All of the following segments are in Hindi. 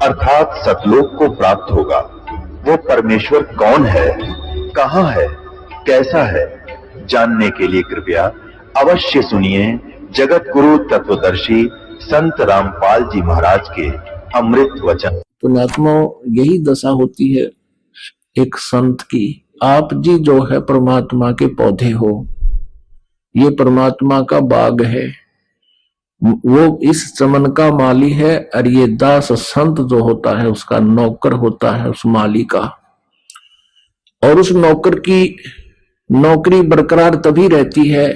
अर्थात सतलोक को प्राप्त होगा। वो परमेश्वर कौन है, कहां है, कैसा है, जानने के लिए कृपया अवश्य सुनिए जगत गुरु तत्वदर्शी संत रामपाल जी महाराज के अमृत वचन। पुण्यात्मा, यही दशा होती है एक संत की। आप जी जो है परमात्मा के पौधे हो, ये परमात्मा का बाग है, वो इस चमन का माली है, और ये दास संत जो होता है उसका नौकर होता है, उस माली का। और उस नौकर की नौकरी बरकरार तभी रहती है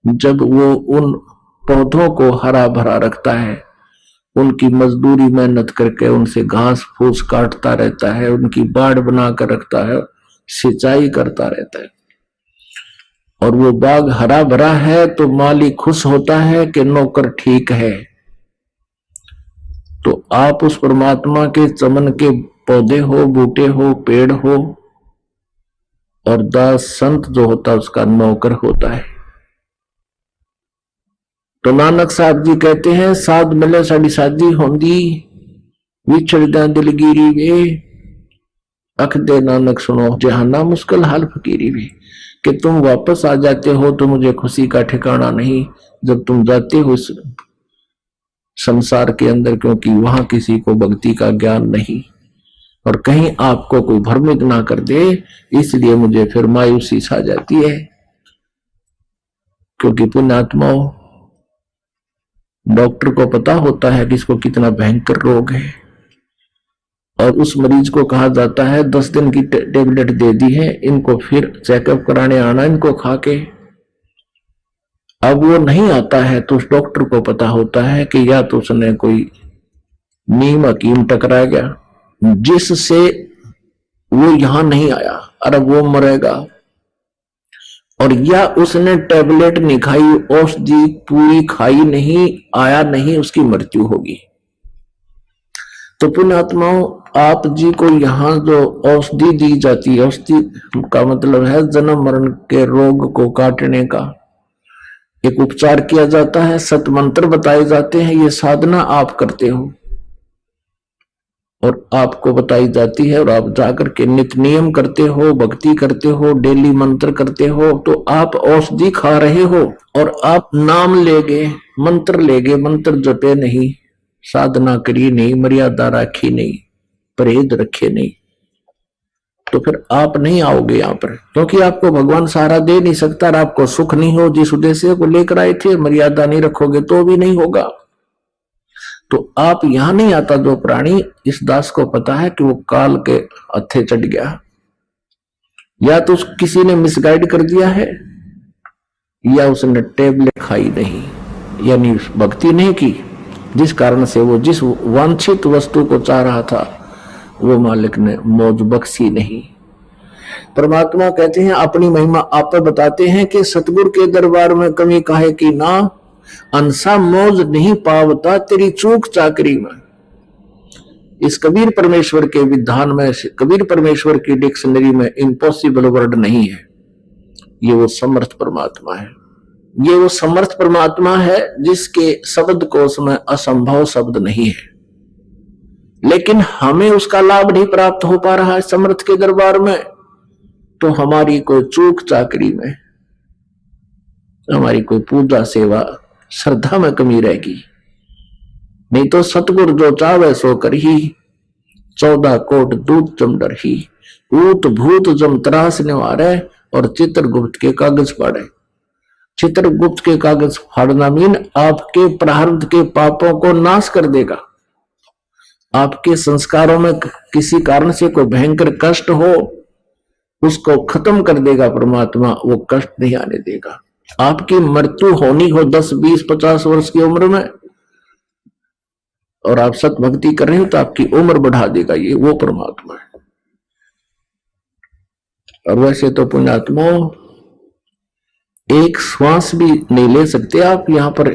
जब वो उन पौधों को हरा भरा रखता है, उनकी मजदूरी मेहनत करके उनसे घास फूस काटता रहता है, उनकी बाड़ बनाकर रखता है, सिंचाई करता रहता है, और वो बाग हरा भरा है तो माली खुश होता है कि नौकर ठीक है। तो आप उस परमात्मा के चमन के पौधे हो, बूटे हो, पेड़ हो, और दास संत जो होता है उसका नौकर होता है। तो नानक साहब जी कहते हैं, साध मिले साड़ी शादी होंदी, विछड़ दा दिलगिरी वे, अख दे नानक सुनो जहाना मुश्किल हाल फकीरी वे। कि तुम वापस आ जाते हो तो मुझे खुशी का ठिकाना नहीं, जब तुम जाते हो इस संसार के अंदर, क्योंकि वहां किसी को भक्ति का ज्ञान नहीं, और कहीं आपको कोई भ्रमित ना कर दे, इसलिए मुझे फिर मायूसी सा जाती है। क्योंकि पुण्यात्माओं, डॉक्टर को पता होता है कि इसको कितना भयंकर रोग है, और उस मरीज को कहा जाता है 10 दिन की टेबलेट दे दी है, इनको फिर चेकअप कराने आना, इनको खा के। अब वो नहीं आता है तो उस डॉक्टर को पता होता है कि या तो उसने कोई नीम हकीम टकरा गया जिससे वो यहां नहीं आया और अब वो मरेगा, और या उसने टेबलेट नहीं खाई, औषधि पूरी खाई नहीं, आया नहीं, उसकी मृत्यु होगी। तो पुण्यात्माओं, आप जी को यहाँ जो औषधि दी जाती है, औषधि का मतलब है जन्म मरण के रोग को काटने का एक उपचार किया जाता है, सतमंत्र बताए जाते हैं, ये साधना आप करते हो और आपको बताई जाती है, और आप जाकर के नित्य नियम करते हो, भक्ति करते हो, डेली मंत्र करते हो, तो आप औषधि खा रहे हो, और आप नाम लेगे, मंत्र लेगे, मंत्र जपे नहीं, साधना करी नहीं, मर्यादा रखी नहीं, परहेज रखे नहीं, तो फिर आप नहीं आओगे यहाँ पर, क्योंकि आपको भगवान सहारा दे नहीं सकता, और आपको सुख नहीं हो जिस उद्देश्य को लेकर आए थे, मर्यादा नहीं रखोगे तो भी नहीं होगा। तो आप यहां नहीं आता जो प्राणी, इस दास को पता है कि वो काल के हत्थे चढ़ गया, या तो किसी ने मिसगाइड कर दिया है, या उसने टेबलेट खाई नहीं, यानी भक्ति नहीं की, जिस कारण से वो जिस वांछित वस्तु को चाह रहा था वो मालिक ने मौज बख्शी नहीं। परमात्मा कहते हैं, अपनी महिमा आप बताते हैं कि सतगुरु के दरबार में कमी काहे की ना, अंसा मौज नहीं पावता तेरी चूक चाकरी में। इस कबीर परमेश्वर के विधान में, कबीर परमेश्वर की डिक्शनरी में इम्पॉसिबल वर्ड नहीं है। ये वो समर्थ परमात्मा है, ये वो समर्थ परमात्मा है जिसके शब्द कोश में असंभव शब्द नहीं है, लेकिन हमें उसका लाभ नहीं प्राप्त हो पा रहा है समर्थ के दरबार में। तो हमारी कोई चूक चाकरी में, हमारी कोई पूजा सेवा श्रद्धा में कमी रहेगी। नहीं तो सतगुरु जो चावे सो कर ही, 14 कोट दूत जम डर ही, ऊत भूत जम त्रास निवारे, और चित्रगुप्त के कागज फाड़े। चित्रगुप्त के कागज फाड़ना मीन आपके प्रारब्ध के पापों को नाश कर देगा। आपके संस्कारों में किसी कारण से कोई भयंकर कष्ट हो, उसको खत्म कर देगा परमात्मा, वो कष्ट नहीं आने देगा। आपकी मृत्यु होनी हो 10, 20, 50 वर्ष की उम्र में, और आप सत भक्ति कर रहे हो तो आपकी उम्र बढ़ा देगा, ये वो परमात्मा है। और वैसे तो पुण्यात्मा एक श्वास भी नहीं ले सकते आप, यहां पर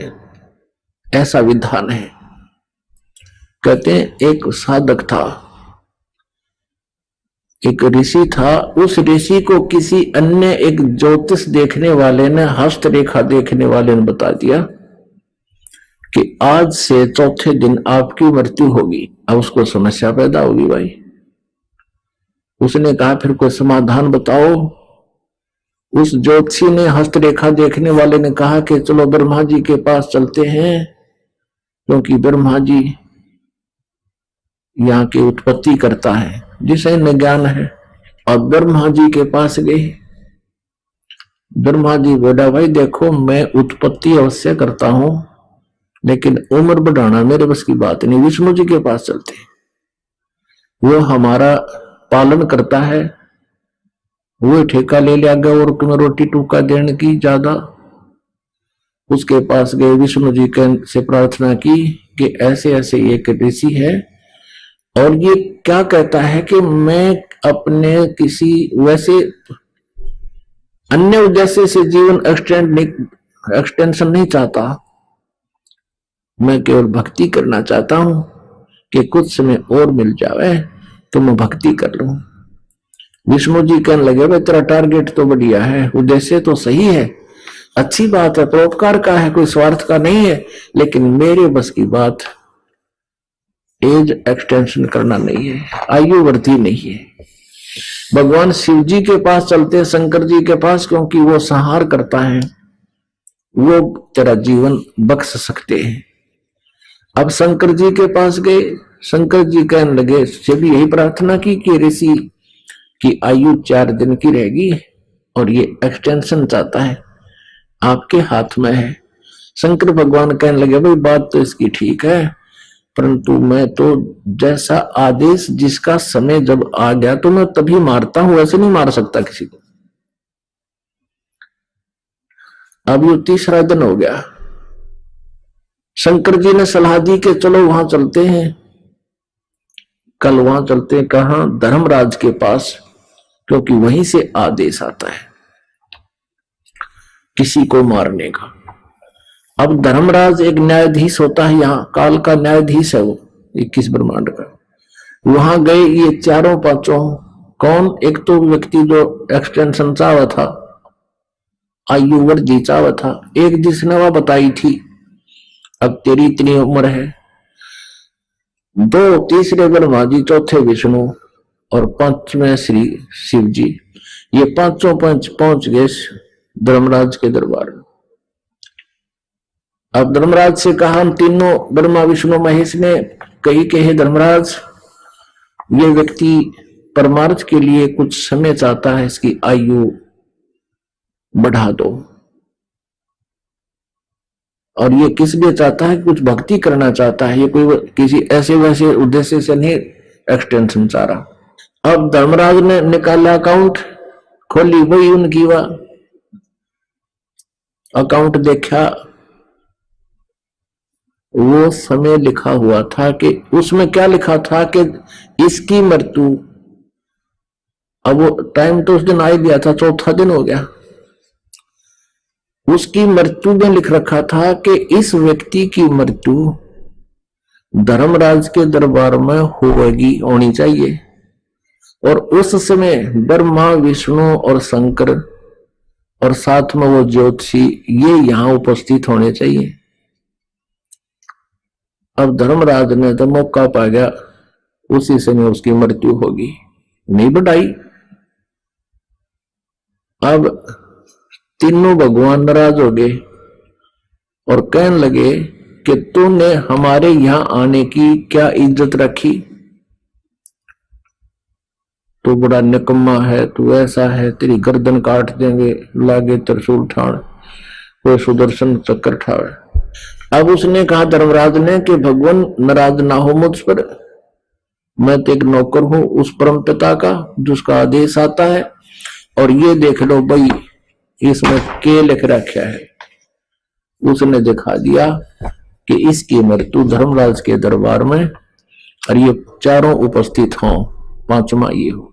ऐसा विधान है। कहते हैं एक साधक था, एक ऋषि था, उस ऋषि को किसी अन्य एक ज्योतिष देखने वाले ने, हस्तरेखा देखने वाले ने बता दिया कि आज से चौथे दिन आपकी मृत्यु होगी। अब उसको समस्या पैदा होगी भाई। उसने कहा फिर कोई समाधान बताओ। उस ज्योतिषी ने, हस्तरेखा देखने वाले ने कहा कि चलो ब्रह्मा जी के पास चलते हैं, क्योंकि ब्रह्मा जी यहाँ की उत्पत्ति करता है, जिसे इन्हें ज्ञान है। और ब्रह्मा जी के पास गए। ब्रह्मा जी बोला भाई देखो, मैं उत्पत्ति अवश्य करता हूं, लेकिन उम्र बढ़ाना मेरे बस की बात नहीं। विष्णु जी के पास चलते, वो हमारा पालन करता है, वो ठेका ले लिया गया और तुम्हें रोटी टूका देने की ज्यादा। उसके पास गए, विष्णु जी के से प्रार्थना की कि ऐसे ऐसे एक ऋषि है और ये क्या कहता है कि मैं अपने किसी वैसे अन्य उद्देश्य से जीवन एक्सटेंशन नहीं चाहता, मैं केवल भक्ति करना चाहता हूं कि कुछ समय और मिल जाए तो मैं भक्ति कर लूं। विष्णु जी कहने लगे भाई तेरा टारगेट तो बढ़िया है, उद्देश्य तो सही है, अच्छी बात है, परोपकार का है, कोई स्वार्थ का नहीं है, लेकिन मेरे बस की बात एज एक्सटेंशन करना नहीं है, आयु वृद्धि नहीं है। भगवान शिव जी के पास चलते हैं, शंकर जी के पास, क्योंकि वो संहार करता है, वो तेरा जीवन बख्श सकते हैं। अब शंकर जी के पास गए। शंकर जी कहने लगे, से भी यही प्रार्थना की कि ऋषि की आयु 4 दिन की रहेगी और ये एक्सटेंशन चाहता है, आपके हाथ में है। शंकर भगवान कहने लगे भाई बात तो इसकी ठीक है, परंतु मैं तो जैसा आदेश, जिसका समय जब आ गया तो मैं तभी मारता हूं, ऐसे नहीं मार सकता किसी को। अब ये 3रा दिन हो गया। शंकर जी ने सलाह दी कि चलो वहां चलते हैं, कल वहां चलते हैं। कहां? धर्मराज के पास, क्योंकि वहीं से आदेश आता है किसी को मारने का। अब धर्मराज एक न्यायाधीश होता है, यहाँ काल का न्यायाधीश है वो, 21 ब्रह्मांड का। वहां गए ये चारों पांचों। कौन? एक तो व्यक्ति जो एक्सटेंशन चाहा था, आयु वृद्धि चाहा था, एक जिसने वह बताई थी अब तेरी इतनी उम्र है, 2 तीसरे ब्रह्मा जी, चौथे विष्णु और 5वें श्री शिव जी। ये पांचों पंच पहुंच गए धर्मराज के दरबार में। अब धर्मराज से कहा, हम तीनों ब्रह्मा विष्णु महेश ने कही कि हे धर्मराज, ये व्यक्ति परमार्थ के लिए कुछ समय चाहता है, इसकी आयु बढ़ा दो। और ये किस लिए चाहता है? कुछ भक्ति करना चाहता है, ये कोई किसी ऐसे वैसे उद्देश्य से नहीं एक्सटेंशन चाह रहा। अब धर्मराज ने निकाला अकाउंट, खोली वही उनकी वह अकाउंट, देखा वो समय लिखा हुआ था कि उसमें क्या लिखा था कि इसकी मृत्यु, अब वो टाइम तो उस दिन आ ही गया था, 4था दिन हो गया। उसकी मृत्यु में लिख रखा था कि इस व्यक्ति की मृत्यु धर्मराज के दरबार में होगी, होनी चाहिए, और उस समय ब्रह्मा विष्णु और शंकर और साथ में वो ज्योतिषी ये यहां उपस्थित होने चाहिए। अब धर्मराज ने तो मौका पा गया, उसी समय उसकी मृत्यु होगी, नहीं बढ़ाई। अब तीनों भगवान नाराज हो गए और कहने लगे कि तूने हमारे यहां आने की क्या इज्जत रखी, तू बड़ा निकम्मा है, तू ऐसा है, तेरी गर्दन काट देंगे, लागे त्रिशूल ठाड़, कोई सुदर्शन चक्कर ठाड़। अब उसने कहा धर्मराज ने कि भगवान नाराज ना हो मुझ पर, मैं तो एक नौकर हूं उस परम पिता का जिसका आदेश आता है, और ये देख लो भाई इसमें के लिख रखा है। उसने दिखा दिया कि इसकी मृत्यु धर्मराज के दरबार में, और ये चारों उपस्थित हों, 5वां ये हो।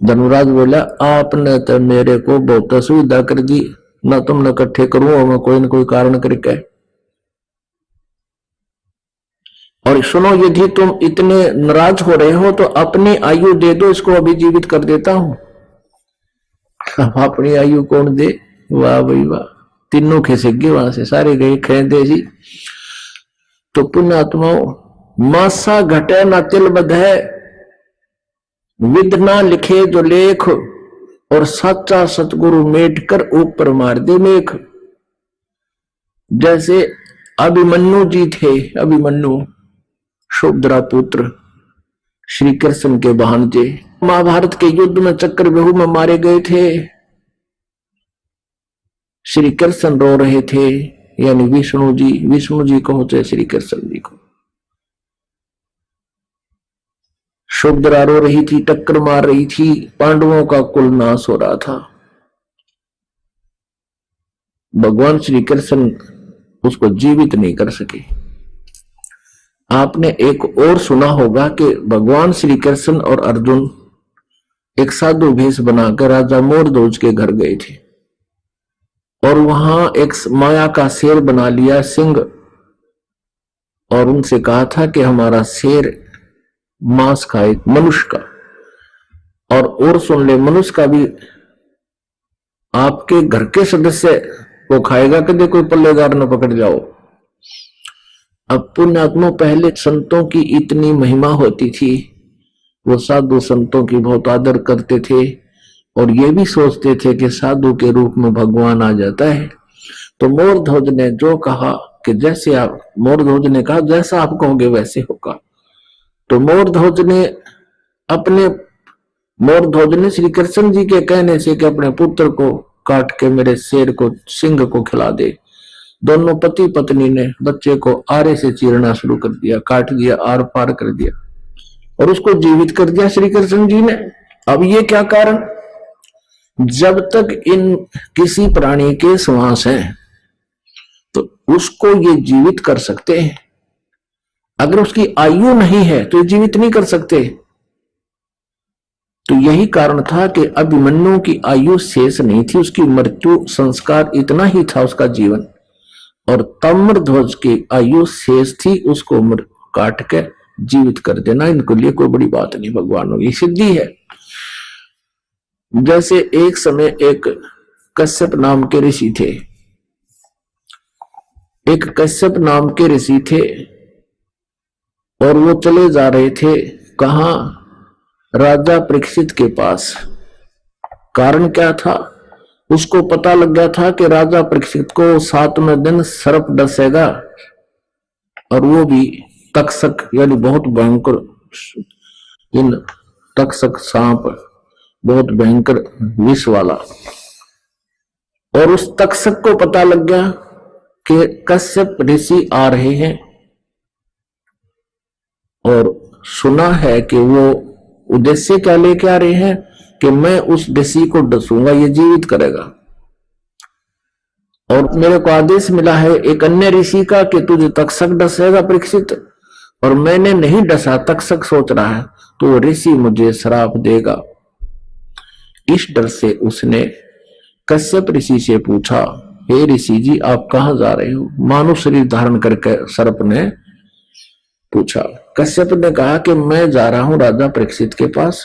धर्मराज बोला, आपने तो मेरे को बहुत सुविधा कर दी, ना तुमने इकट्ठे करूं मैं कोई न कोई कारण करके। और सुनो, यदि तुम इतने नाराज हो रहे हो तो अपनी आयु दे दो, इसको अभी जीवित कर देता हूं। अपनी आयु कौन दे? वाह भाई वाह, तीनों खिसक गए वहां से, सारे गए खेदे जी। तो पुण्यात्माओं, मासा घटे ना तिल बधे, विद ना लिखे जो लेख, और सच्चा सतगुरु मेट कर ऊपर मार दे मेघ। जैसे अभिमन्यु जी थे, अभिमन्यु शुभद्रा पुत्र श्री कृष्ण के भांजे, महाभारत के युद्ध में चक्रव्यूह में मारे गए थे। श्री कृष्ण रो रहे थे, यानी विष्णु जी को होते श्री कृष्ण जी को। शुभद्रा रो रही थी, टक्कर मार रही थी, पांडवों का कुल नाश हो रहा था। भगवान श्री कृष्ण उसको जीवित नहीं कर सके। आपने एक और सुना होगा कि भगवान श्री कृष्ण और अर्जुन एक साधु भेष बनाकर राजा मोरध्वज के घर गए थे और वहां एक माया का शेर बना लिया, सिंह, और उनसे कहा था कि हमारा शेर मांस खाए मनुष्य का, और सुन ले, मनुष्य का भी आपके घर के सदस्य को खाएगा, कभी कोई पल्लेदार न पकड़ जाओ। अब पुण्यात्मा, पहले संतों की इतनी महिमा होती थी, वो साधु संतों की बहुत आदर करते थे और ये भी सोचते थे कि साधु के रूप में भगवान आ जाता है। तो मोरध्वज ने जो कहा कि जैसे आप, मोरध्वज ने कहा जैसा आप कहोगे वैसे होगा। तो मोरध्वज ने श्री कृष्ण जी के कहने से कि अपने पुत्र को काट के मेरे शेर को, सिंह को खिला दे। दोनों पति पत्नी ने बच्चे को आरे से चीरना शुरू कर दिया, काट दिया, आर पार कर दिया और उसको जीवित कर दिया श्री कृष्ण जी ने। अब ये क्या कारण? जब तक इन किसी प्राणी के श्वास हैं तो उसको ये जीवित कर सकते हैं, अगर उसकी आयु नहीं है तो जीवित नहीं कर सकते। तो यही कारण था कि अभिमन्यु की आयु शेष नहीं थी, उसकी मृत्यु संस्कार इतना ही था उसका जीवन, और ताम्रध्वज की आयु शेष थी, उसको काट के जीवित कर देना इनके लिए कोई बड़ी बात नहीं, भगवानों की सिद्धि है। जैसे एक समय एक कश्यप नाम के ऋषि थे, और वो चले जा रहे थे कहां? राजा परीक्षित के पास। कारण क्या था? उसको पता लग गया था कि राजा परीक्षित को 7वें दिन सर्प डसेगा, और वो भी तक्षक, यानी बहुत भयंकर, इन तक्षक सांप बहुत भयंकर विष वाला। और उस तक्षक को पता लग गया कि कश्यप ऋषि आ रहे हैं, और सुना है कि वो उद्देश्य क्या लेके आ रहे हैं कि मैं उस ऋषि को डसूंगा, ये जीवित करेगा। और मेरे को आदेश मिला है एक अन्य ऋषि का कि तुझे तक्षक डसेगा परीक्षित, और मैंने नहीं डसा, तक्षक सोच रहा है, तो वो ऋषि मुझे श्राप देगा। इस डर से उसने कश्यप ऋषि से पूछा, हे ऋषि जी आप कहां जा रहे हो? मानव शरीर धारण करके सर्प ने पूछा। कश्यप ने कहा कि मैं जा रहा हूं राजा परीक्षित के पास।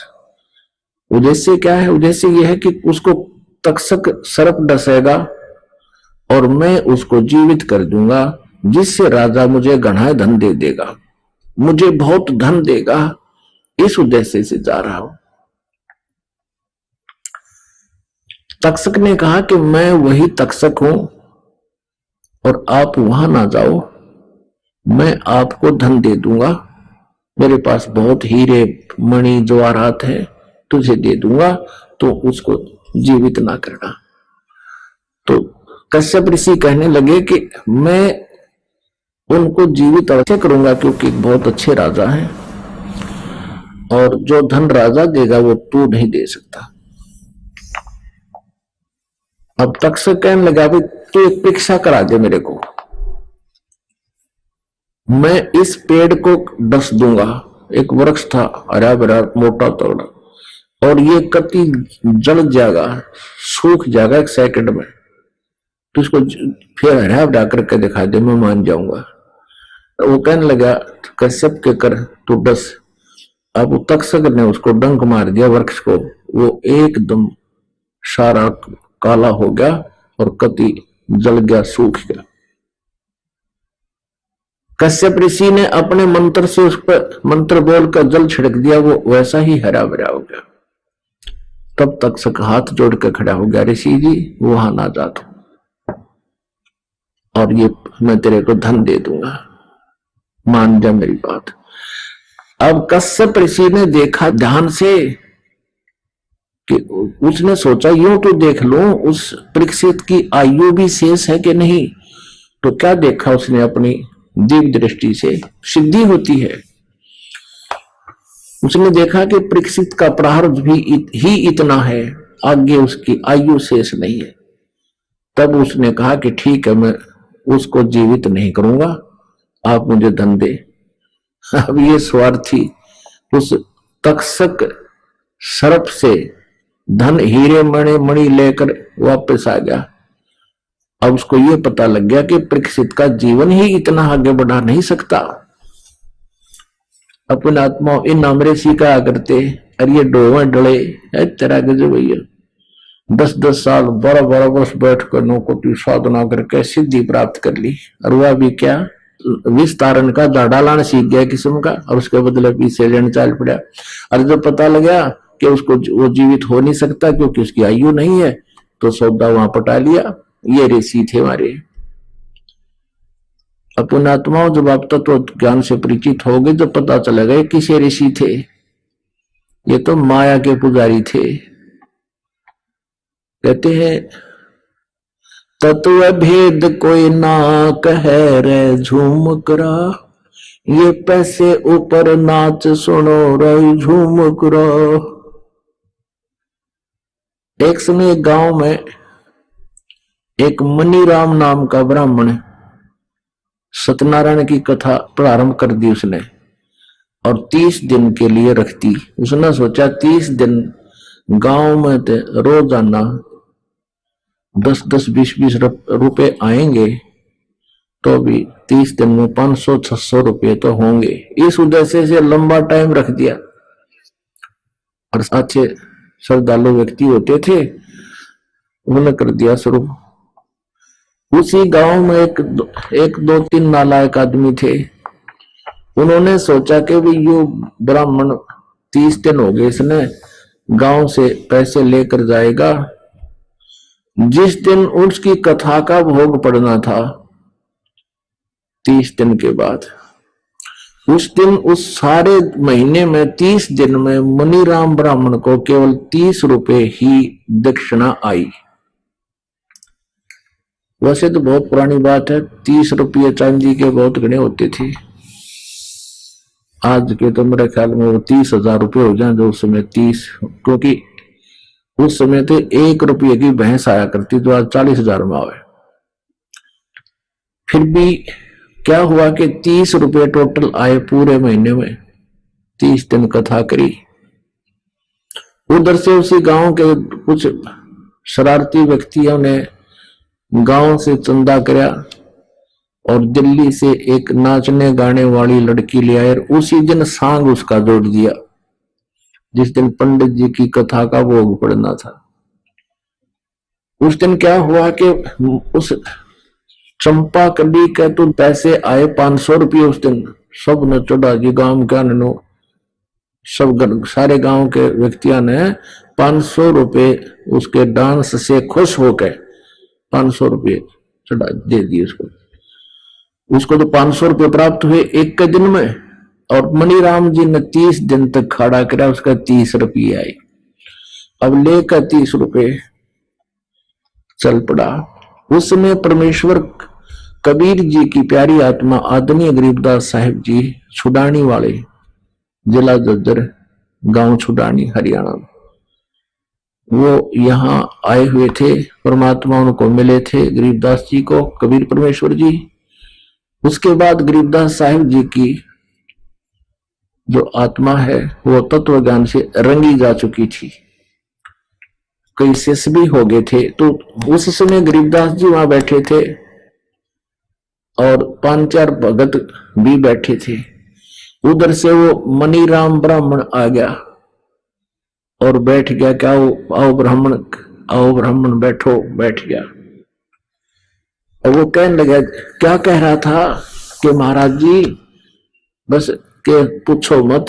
उद्देश्य क्या है? उद्देश्य यह है कि उसको तक्षक सर्प डसेगा और मैं उसको जीवित कर दूंगा, जिससे राजा मुझे घना धन दे देगा, मुझे बहुत धन देगा। इस उद्देश्य से जा रहा हूं। तक्षक ने कहा कि मैं वही तक्षक हूं और आप वहां ना जाओ, मैं आपको धन दे दूंगा, मेरे पास बहुत हीरे मणि जवाहरात हैं, तुझे दे दूंगा, तो उसको जीवित ना करना। तो कश्यप ऋषि कहने लगे कि मैं उनको जीवित अवश्य करूंगा, क्योंकि बहुत अच्छे राजा हैं, और जो धन राजा देगा वो तू नहीं दे सकता। अब तक्षक कहने लगा, भाई तू एक परीक्षा करा दे मेरे को, मैं इस पेड़ को डस दूंगा। एक वृक्ष था, हरा भरा मोटा तगड़ा, और ये कति जल जाएगा, सूख जाएगा 1 सेकंड में, तो इसको फिर हरा भरा करके दिखा दे, मैं मान जाऊंगा। वो कहने लगा कश्यप के कर तू डस। अब तक्षक ने उसको डंक मार दिया वृक्ष को, वो एकदम सारा काला हो गया और कति जल गया, सूख गया। कश्यप ऋषि ने अपने मंत्र से उस पर मंत्र बोलकर जल छिड़क दिया, वो वैसा ही हरा भरा हो गया। तब तक सक हाथ जोड़ कर खड़ा हो गया, ऋषि जी वहां ना जा तू, और ये मैं तेरे को धन दे दूंगा, मान जा मेरी बात। अब कश्यप ऋषि ने देखा ध्यान से कि उसने सोचा यूं तो देख लो उस परीक्षित की आयु भी शेष है कि नहीं। तो क्या देखा उसने, अपनी दिव्य दृष्टि से सिद्धि होती है, उसने देखा कि परीक्षित का प्रारब्ध भी ही इतना है, आगे उसकी आयु शेष नहीं है। तब उसने कहा कि ठीक है, मैं उसको जीवित नहीं करूंगा, आप मुझे धन दे। अब ये स्वार्थी उस तक्षक सर्प से धन हीरे मणि लेकर वापस आ गया। अब उसको ये पता लग गया कि परीक्षित का जीवन ही इतना आगे बढ़ा नहीं सकता। अपने आत्मा इन नामरे सीखा करते, अरे ये डोवे डले है तेरा गजब भैया, 10-10 साल 12-12 वर्ष बैठ कर नौकोटी साधना करके सिद्धि प्राप्त कर ली, और वह भी क्या विस्तारण का दाढ़ा लाना सीख गया किस्म का, और उसके बदले पीछे ऋण चाल पड़ा। और जब पता लगा कि उसको वो जीवित हो नहीं सकता क्योंकि उसकी आयु नहीं है, तो सौदा वहां पटा लिया। ये ऋषि थे हमारे। अपन आत्माओं जब आप तत्व ज्ञान से परिचित हो गए, जब पता चलेगा ये किसे ऋषि थे, ये तो माया के पुजारी थे। कहते हैं तत्व भेद कोई ना कहे रे झूम करा, ये पैसे ऊपर नाच सुनो रे झूम करा। एक समय गांव में एक मनीराम नाम का ब्राह्मण सत्यनारायण की कथा प्रारंभ कर दी उसने, और 30 दिन के लिए रख दी। उसने सोचा 30 दिन गांव में रोजाना 10-10 20-20 रुपए आएंगे, तो भी 30 दिन में 500-600 रुपए तो होंगे। इस उद्देश्य से लंबा टाइम रख दिया, और अच्छे श्रद्धालु व्यक्ति होते थे, उन्होंने कर दिया शुरू। उसी गांव में एक 2-3 नालायक आदमी थे। उन्होंने सोचा कि भी यो ब्राह्मण 30 दिन हो गए, इसने गांव से पैसे लेकर जाएगा, जिस दिन उसकी कथा का भोग पड़ना था 30 दिन के बाद, उस दिन उस सारे महीने में 30 दिन में मनीराम ब्राह्मण को केवल 30 रुपए ही दक्षिणा आई। वैसे तो बहुत पुरानी बात है, 30 रुपये चांदी के बहुत गणे होते थे। आज के तो मेरे ख्याल में वो 30,000 रुपये हो जाए जो उस समय 30, क्योंकि उस समय तो 1 रुपये की भैंस आया करती जो आज 40,000 में आवे। फिर भी क्या हुआ कि 30 रुपये टोटल आए पूरे महीने में, 30 दिन कथा करी। उधर से उसी गांव के कुछ शरारती व्यक्तियों ने गांव से चंदा कराया और दिल्ली से एक नाचने गाने वाली लड़की ले आए, उसी दिन सांग उसका जोड़ दिया जिस दिन पंडित जी की कथा का भोग पड़ना था। उस दिन क्या हुआ कि उस चंपा कली के तो पैसे आए 500 रुपये उस दिन, सब ने चढ़ा जी, गांव के नो सब सारे गांव के व्यक्तियों ने 500 रुपये उसके डांस से खुश होकर 500 रुपये चढ़ा दे दिए उसको तो 500 रुपये प्राप्त हुए एक के दिन में। और मनीराम जी ने 30 दिन तक खड़ा करा, उसका 30 रुपये आए। अब लेकर 30 रुपये चल पड़ा। उस समय परमेश्वर कबीर जी की प्यारी आत्मा आदरणीय गरीबदास साहिब जी छुडानी वाले, जिला जज्जर, गांव छुडानी, हरियाणा, वो यहाँ आए हुए थे। परमात्मा उनको मिले थे, गरीबदास जी को, कबीर परमेश्वर जी। उसके बाद गरीबदास साहिब जी की जो आत्मा है वो तत्व ज्ञान से रंगी जा चुकी थी, कई शिष्य भी हो गए थे। तो उस समय गरीबदास जी वहां बैठे थे और 5-4 भगत भी बैठे थे। उधर से वो मनीराम ब्राह्मण आ गया और बैठ गया। क्या आओ ब्राह्मण, आओ ब्राह्मण बैठो, बैठ गया। और वो कहने लगा, क्या कह रहा था कि महाराज जी बस के पूछो मत,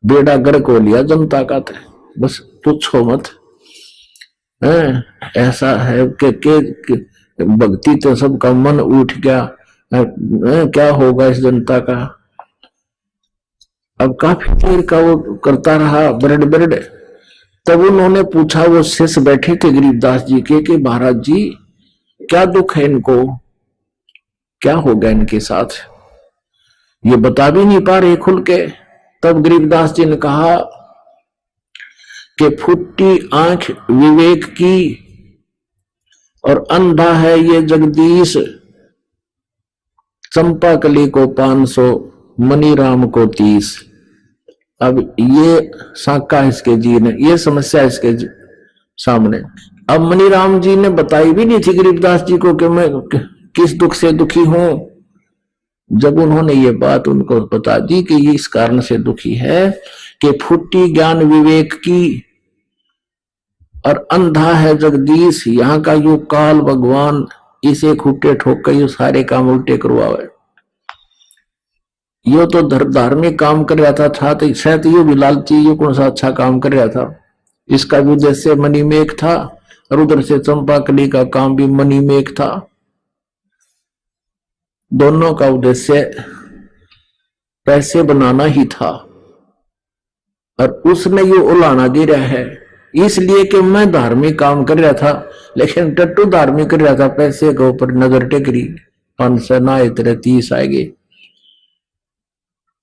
बेड़ा गर्क हो लिया जनता का था, बस पूछो मत है। ऐसा है कि भक्ति तो सबका मन उठ गया, क्या होगा इस जनता का। अब काफी देर का वो करता रहा बरड बरड। तब उन्होंने पूछा, वो शिष्य बैठे थे गरीबदास जी के, कि महाराज जी क्या दुख है इनको, क्या हो गया इनके साथ, ये बता भी नहीं पा रहे खुल के। तब गरीबदास जी ने कहा कि फुट्टी आंख विवेक की और अंधा है ये जगदीश, चंपा कली को 500 मनी राम को 30। अब ये साका इसके जी ने, ये समस्या इसके सामने। अब मनीराम जी ने बताई भी नहीं थी गरीबदास जी को कि मैं किस दुख से दुखी हूं। जब उन्होंने ये बात उनको बता दी कि ये इस कारण से दुखी है कि फुट्टी ज्ञान विवेक की और अंधा है जगदीश, यहाँ का यो काल भगवान इसे खूटे ठोक कर यो सारे काम उल्टे करवावे। यो तो धार्मिक काम कर रहा था तो शायद यो भी लालची, यो कौन सा अच्छा काम कर रहा था। इसका भी उद्देश्य मणिमेघ था और उधर से चंपाकली का काम भी मणिमेघ था। दोनों का उद्देश्य पैसे बनाना ही था और उसने ये उलाना दे रहा है इसलिए कि मैं धार्मिक काम कर रहा था, लेकिन टट्टू धार्मिक कर रहा था, पैसे के ऊपर नजर टेक रही, 500 ना इतने 30 आएंगे।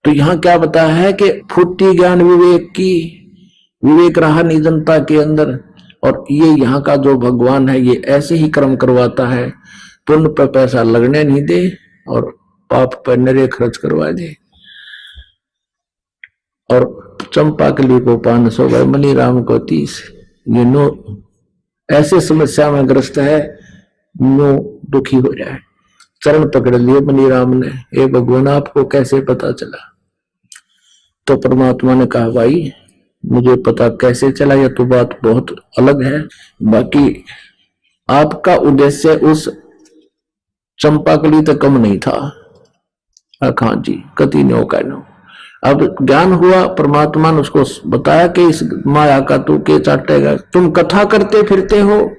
तो यहां क्या बताया है कि फुट्टी ज्ञान विवेक की, विवेक रहा नहीं जनता के अंदर, और ये यहाँ का जो भगवान है ये ऐसे ही कर्म करवाता है, पुण्य पर पैसा लगने नहीं दे और पाप पर नरे खर्च करवा दे। और चंपाकली को 500 गए, मनीराम को 30। ये नो ऐसे समस्या में ग्रस्त है, नो दुखी हो जाए। चरण पकड़ लिए मनीराम ने, ए भगवान आपको कैसे पता चला। तो परमात्मा ने कहा, भाई मुझे पता कैसे चला यह तो बात बहुत अलग है, बाकी आपका उद्देश्य उस चंपाकली तक कम नहीं था। हाँ जी, कति नो कहनो। अब ज्ञान हुआ, परमात्मा ने उसको बताया कि इस माया का तू के चाटेगा, तुम कथा करते फिरते हो,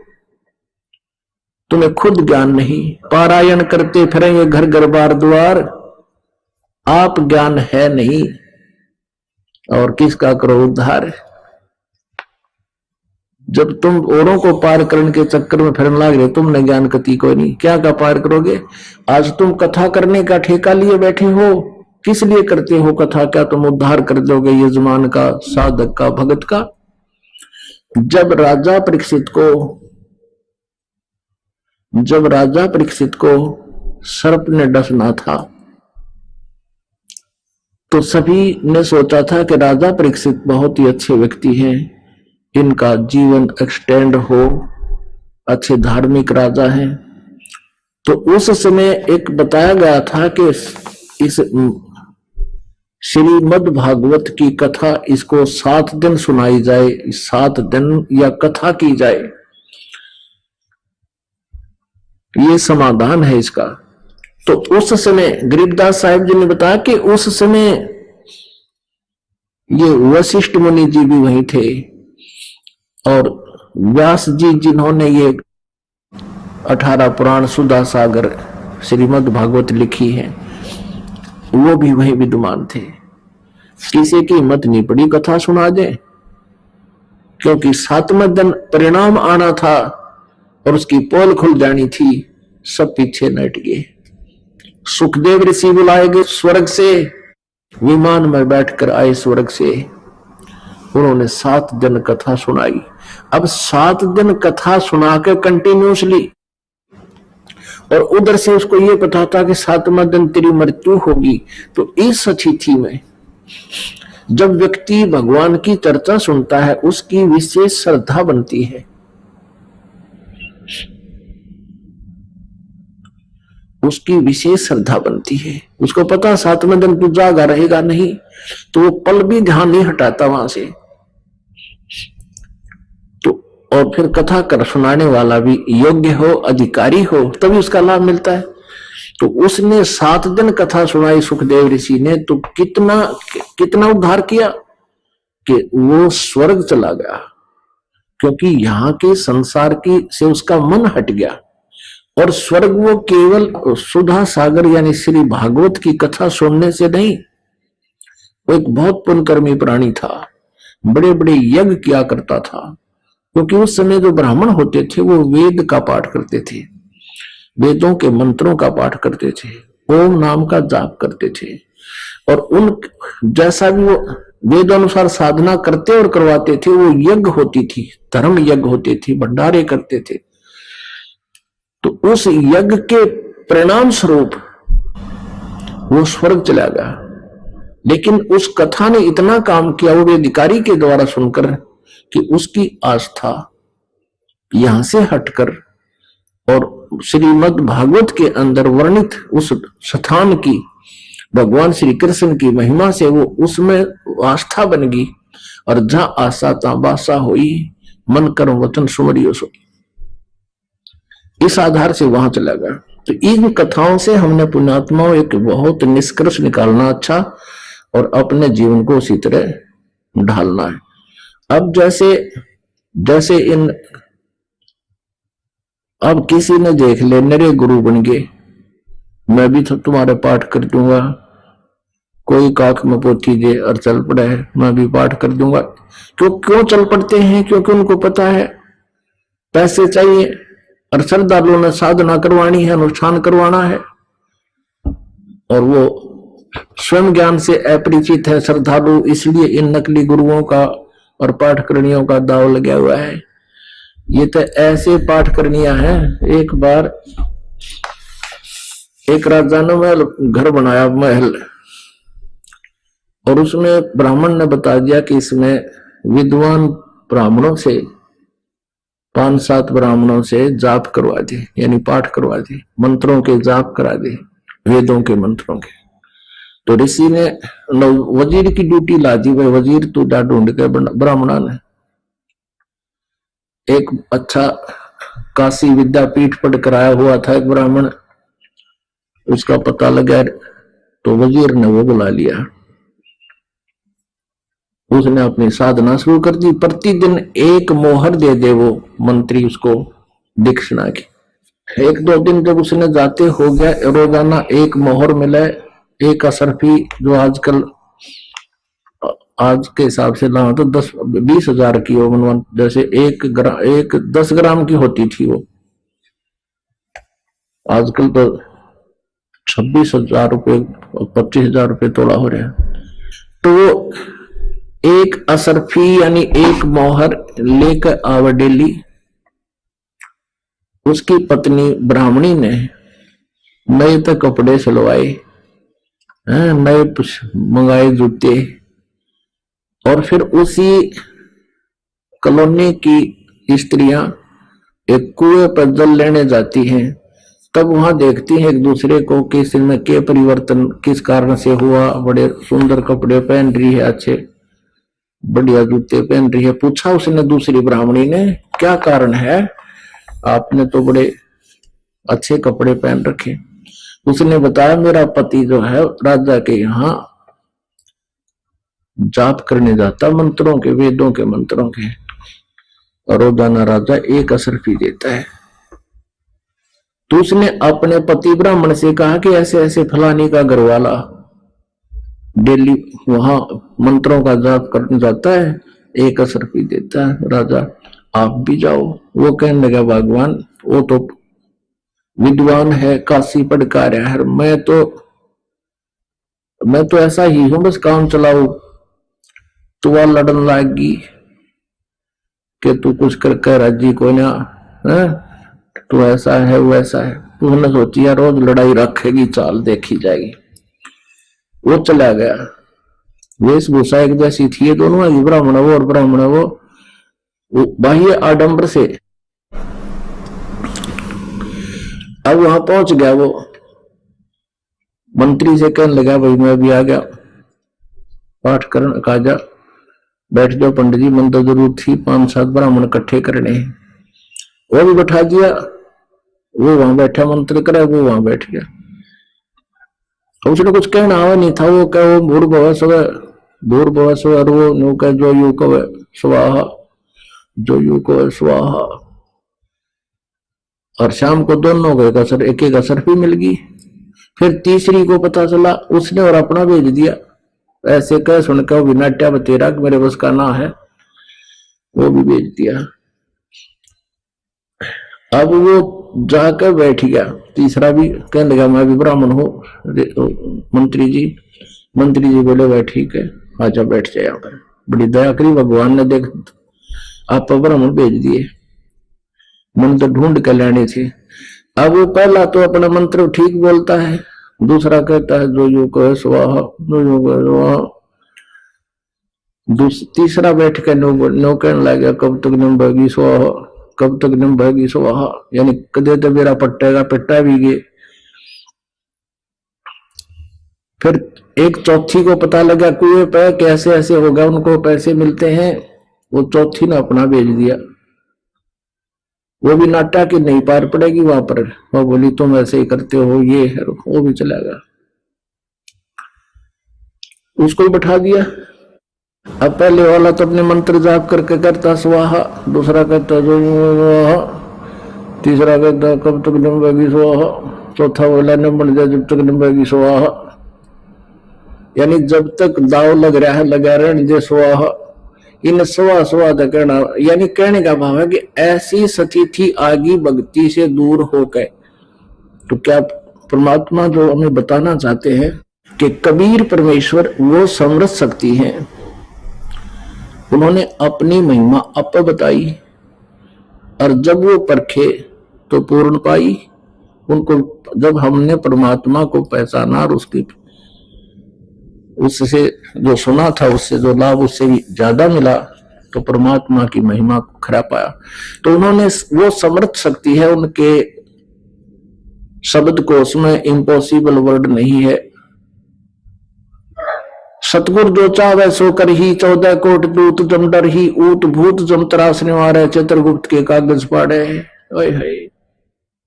तुम्हें खुद ज्ञान नहीं, पारायण करते फिरेंगे घर घर बार द्वार, आप ज्ञान है नहीं और किसका करो उद्धार। जब तुम औरों को पार करने के चक्कर में फिरने लग रहे, तुमने ज्ञान कति कोई नहीं, क्या का पार करोगे। आज तुम कथा करने का ठेका लिए बैठे हो, किस लिए करते हो कथा, क्या तुम उद्धार कर दोगे यजमान का, साधक का, भगत का। जब राजा परीक्षित को सर्प ने डसना था तो सभी ने सोचा था कि राजा परीक्षित बहुत ही अच्छे व्यक्ति हैं, इनका जीवन एक्सटेंड हो, अच्छे धार्मिक राजा हैं। तो उस समय एक बताया गया था कि इस श्रीमद् भागवत की कथा इसको 7 दिन सुनाई जाए, 7 दिन या कथा की जाए, ये समाधान है इसका। तो उस समय गरीबदास साहिब जी ने बताया कि उस समय ये वशिष्ठ मुनि जी भी वहीं थे और व्यास जी जिन्होंने ये 18 पुराण सुधा सागर श्रीमद् भागवत लिखी है, वो भी वहीं विद्यमान थे। किसी की हिम्मत नहीं पड़ी कथा सुना दे, क्योंकि 7वें दिन परिणाम आना था और उसकी पोल खुल जानी थी, सब पीछे नट गए। सुखदेव ऋषि बुलाए गए स्वर्ग से, विमान में बैठकर आए स्वर्ग से, उन्होंने 7 दिन कथा सुनाई। अब 7 दिन कथा सुनाकर कंटिन्यूसली, और उधर से उसको ये पता था कि 7वां दिन तेरी मृत्यु होगी। तो इस स्थिति में जब व्यक्ति भगवान की चर्चा सुनता है, उसकी विशेष श्रद्धा बनती है, उसकी विशेष श्रद्धा बनती है। उसको पता 7वें दिन तू जागा रहेगा नहीं, तो वो पल भी ध्यान नहीं हटाता वहां से। तो और फिर कथा कर सुनाने वाला भी योग्य हो, अधिकारी हो, तभी उसका लाभ मिलता है। तो उसने 7 दिन कथा सुनाई सुखदेव ऋषि ने, तो कितना कितना उद्धार किया कि वो स्वर्ग चला गया, क्योंकि यहाँ के संसार की से उसका मन हट गया। और स्वर्ग वो केवल सुधा सागर यानी श्री भागवत की कथा सुनने से नहीं, वो एक बहुत पुण्यकर्मी प्राणी था, बड़े बड़े यज्ञ किया करता था। क्योंकि उस समय जो ब्राह्मण होते थे वो वेद का पाठ करते थे, वेदों के मंत्रों का पाठ करते थे, ओम नाम का जाप करते थे, और उन जैसा भी वो वेद अनुसार साधना करते और करवाते थे, वो यज्ञ होती थी, धर्म यज्ञ होते थे, भंडारे करते थे। तो उस यज्ञ के परिणाम स्वरूप वो स्वर्ग चला गया। लेकिन उस कथा ने इतना काम किया वो अधिकारी के द्वारा सुनकर कि उसकी आस्था यहां से हटकर और श्रीमद् भागवत के अंदर वर्णित उस स्थान की भगवान श्री कृष्ण की महिमा से वो उसमें आस्था बन गई। और जहां आशा ता बासा हुई, मन कर्म वचन सुमरियो सो, इस आधार से वहां चला गया। तो इन कथाओं से हमने पुण्यात्माओं एक बहुत निष्कर्ष निकालना अच्छा, और अपने जीवन को उसी तरह ढालना है। अब जैसे जैसे इन अब किसी ने देख ले मेरे गुरु बन गए, मैं भी तो तुम्हारे पाठ कर दूंगा, कोई काख में पोथी दे और चल पड़ा है, मैं भी पाठ कर दूंगा। क्यों चल पड़ते हैं? क्योंकि उनको पता है पैसे चाहिए, और श्रद्धालुओं ने साधना करवानी है, अनुष्ठान करवाना है, और वो स्वयं ज्ञान से अपरिचित है श्रद्धालु, इसलिए इन नकली गुरुओं का और पाठकरणियों का दाव लगा हुआ है। ये तो ऐसे पाठकरणियां हैं। एक बार एक राजा ने महल घर बनाया, महल, और उसमें ब्राह्मण ने बता दिया कि इसमें विद्वान ब्राह्मणों से 5-7 ब्राह्मणों से जाप करवा दे, यानी पाठ करवा दे, मंत्रों के जाप करा दे, वेदों के मंत्रों के। तो ऋषि ने वजीर की ड्यूटी ला दी। भाई वजीर तू जा ढूंढ के, ब्राह्मणा ने एक अच्छा काशी विद्यापीठ पढ़ कर आया हुआ था एक ब्राह्मण, उसका पता लगा, तो वजीर ने वो बुला लिया। उसने अपनी साधना शुरू कर दी। प्रतिदिन एक मोहर दे दे वो मंत्री उसको दीक्षिणा की। 1-2 दिन जब उसने जाते हो गया, रोजाना एक मोहर मिले, एक असरफी, जो आजकल आज के हिसाब से ना तो 10-20 हजार की हो, जैसे 10 ग्राम की होती थी वो, आजकल तो 26,000 रुपये 25,000 रुपये तोड़ा हो रहा है। तो वो एक असरफी यानी एक मोहर लेकर आवे डेली। उसकी पत्नी ब्राह्मणी ने नए तो कपड़े सिलवाए, नए मंगाए जूते, और फिर उसी कॉलोनी की स्त्रियां एक कुएं पर जल लेने जाती हैं। तब वहां देखती हैं एक दूसरे को कि इसमें क्या परिवर्तन किस कारण से हुआ। बड़े सुंदर कपड़े पहन रही है, अच्छे बढ़िया जूते पहन रही है। पूछा उसने दूसरी ब्राह्मणी ने, क्या कारण है, आपने तो बड़े अच्छे कपड़े पहन रखे। उसने बताया मेरा पति जो है राजा के यहाँ जाप करने जाता, मंत्रों के, वेदों के मंत्रों के, और रोजाना राजा एक असरफी देता है। तो उसने अपने पति ब्राह्मण से कहा कि ऐसे ऐसे फलानी का घरवाला डेली वहां मंत्रों का जाप करने जाता है, एक असरफी देता है, राजा आप भी जाओ। वो कहने लगा भगवान वो तो विद्वान है, काशी पढ़ कर आया है, मैं तो ऐसा ही हूं, बस काम चलाऊ। तो वह लड़न लागी कि तू कुछ कर राजी को ना, तू ऐसा है वो ऐसा है। उसने सोची यार रोज लड़ाई रखेगी, चाल देखी जाएगी। वो चला गया। वेशभूषा एक जैसी थी, दोनों है, ब्राह्मण वो और ब्राह्मण वो बाह्य आडंबर से। अब वहां पहुंच गया, वो मंत्री से कहने लगा भाई मैं भी आ गया पाठ करने, कहा जा बैठ जाओ पंडित जी, मन तो जरूर थी 5-7 ब्राह्मण इकट्ठे करने हैं। वो भी बैठा दिया, वो वहां बैठा मंत्र करे, वो वहां बैठ गया। उसने कुछ कहना आवा नहीं था, वो क्या वो भूर्भुवः स्वः भूर्भुवः स्वः, और वो नो कह जो यू कव स्वाहा, जो यू कव स्वाहा। और शाम को दोनों को एक एक असर भी मिल गई। फिर तीसरी को पता चला, उसने और अपना भेज दिया। ऐसे कह सुनकर वो नाट्या बतेरा मेरे बस का ना है, वो भी भेज दिया। अब वो जाकर बैठ गया। तीसरा भी कहने लगा मैं भी ब्राह्मण हूँ मंत्री जी। मंत्री जी बोले भाई ठीक है, आजा बैठ जाए यहाँ पर। बड़ी दया करी भगवान ने, देख आप ब्राह्मण भेज दिए, मंत्र ढूंढ के लेने थे। अब वो पहला तो अपना मंत्र ठीक बोलता है, दूसरा कहता है जो यो को स्वाहा, जो यो को स्वाहा। तीसरा बैठ के नो कहने लगा कब तक निम्बेगी स्वाहा, कब तक निम्बेगी स्वाहा, यानी कदे तो मेरा पट्टेगा, पिट्टा भी गए। फिर एक चौथी को पता लगा कुएं पे कैसे ऐसे होगा, उनको पैसे मिलते हैं। वो चौथी ने अपना भेज दिया। वो भी नाटा की नहीं पार पड़ेगी वहां पर, वो बोली तुम ऐसे ही करते हो, ये है, वो भी चला गया। उसको ही बैठा दिया। अब पहले वाला तो अपने मंत्र जाप करके करता स्वाहा, दूसरा कहता जो स्वाहा, तीसरा कहता कब तक निम्बेगी स्वाहा, चौथा बोला न बन जाए जब तक निम्बेगी स्वाहा, यानी जब तक दाव लग रहा है लगा रहने दे स्वाहा। इन स्वा स्वा कहना, यानी कहने का भाव है कि ऐसी स्थिति आगी भक्ति से दूर होकर। तो क्या परमात्मा जो हमें बताना चाहते हैं कि कबीर परमेश्वर वो समृद्ध शक्ति है, उन्होंने अपनी महिमा अप बताई, और जब वो परखे तो पूर्ण पाई। उनको जब हमने परमात्मा को पहचाना और उससे जो सुना था, उससे जो लाभ उससे भी ज्यादा मिला, तो परमात्मा की महिमा को खरा पाया। तो उन्होंने वो समर्थ शक्ति है, उनके शब्द कोश में इम्पॉसिबल वर्ड नहीं है। सतगुरु जो चावे सो कर ही, 14 कोट दूत जम डर ही, ऊत भूत जम त्रास निवारे, चित्रगुप्त के कागज पाड़े।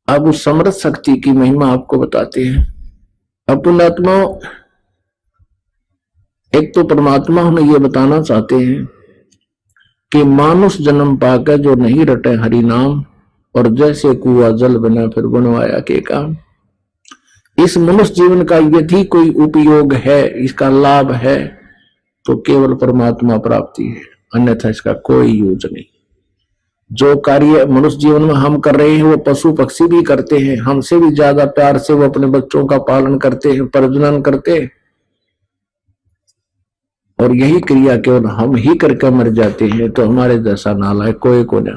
अब उस समर्थ शक्ति की महिमा आपको बताते हैं। अब पुण्यात्मा, एक तो परमात्मा हमें ये बताना चाहते हैं कि मानुष जन्म पाकर जो नहीं रटे हरि नाम, और जैसे कुआ जल बना फिर बनवाया के काम। इस मनुष्य जीवन का यदि कोई उपयोग है, इसका लाभ है, तो केवल परमात्मा प्राप्ति है, अन्यथा इसका कोई यूज नहीं। जो कार्य मनुष्य जीवन में हम कर रहे हैं वो पशु पक्षी भी करते हैं, हमसे भी ज्यादा प्यार से वो अपने बच्चों का पालन करते हैं, प्रजनन करते हैं, और यही क्रिया केवल हम ही करके मर जाते हैं। तो हमारे जैसा नालायक कोई को ना।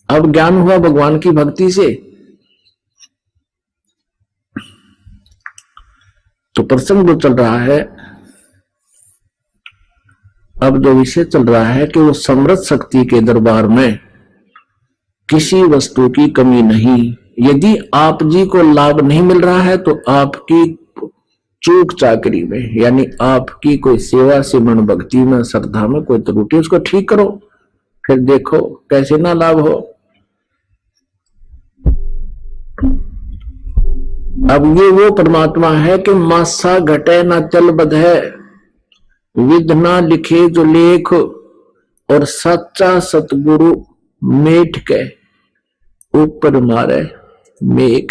अब ज्ञान हुआ भगवान की भक्ति से, तो प्रसंग जो चल रहा है, अब जो विषय चल रहा है कि वो समृद्ध शक्ति के दरबार में किसी वस्तु की कमी नहीं। यदि आप जी को लाभ नहीं मिल रहा है तो आपकी चूक चाकरी में, यानी आपकी कोई सेवा सिमरन भक्ति में श्रद्धा में कोई त्रुटि, उसको ठीक करो, फिर देखो कैसे ना लाभ हो। अब ये वो परमात्मा है कि मासा घटे ना चल बध है, विध ना लिखे जो लेख, और सच्चा सतगुरु मेठ के ऊपर मारे मेघ।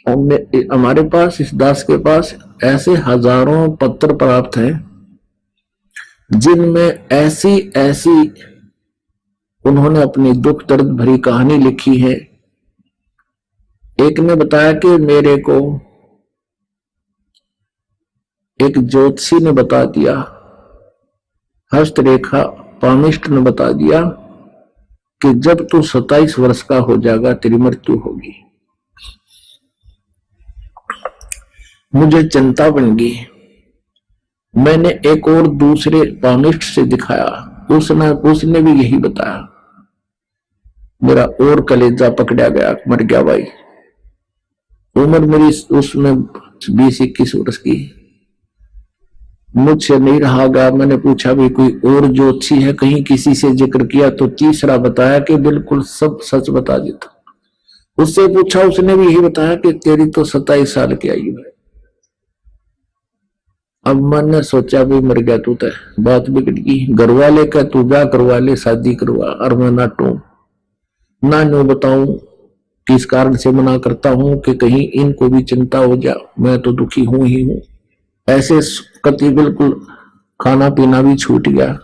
हमारे पास, इस दास के पास ऐसे हजारों पत्र प्राप्त हैं जिनमें ऐसी ऐसी उन्होंने अपनी दुख दर्द भरी कहानी लिखी है। एक ने बताया कि मेरे को एक ज्योतिषी ने बता दिया, हस्तरेखा पामिष्ट ने बता दिया कि जब तू 27 वर्ष का हो जाएगा तेरी मृत्यु होगी। मुझे चिंता बन गई। मैंने एक और दूसरे पामिष्ट से दिखाया, उसने भी यही बताया। मेरा और कलेजा पकड़ा गया, मर गया भाई। उम्र मेरी उसमें 20-21 वर्ष की, मुझसे नहीं रहा गया। मैंने पूछा भी कोई और ज्योतिषी है, कहीं किसी से जिक्र किया, तो तीसरा बताया कि बिल्कुल सब सच बता देता। उससे पूछा, उसने भी यही बताया कि तेरी तो 27 साल की आयु है। अब मैंने सोचा भी मर गया तू तो, बात बिगड़ गई। घर वाले का तू ब्याह करवा ले, शादी करवा, और मैं नाटू ना नो बताऊं किस कारण से मना करता हूं कि कहीं इनको भी चिंता हो जा, मैं तो दुखी हूं ही हूं। ऐसे कति बिल्कुल खाना पीना भी छूट गया।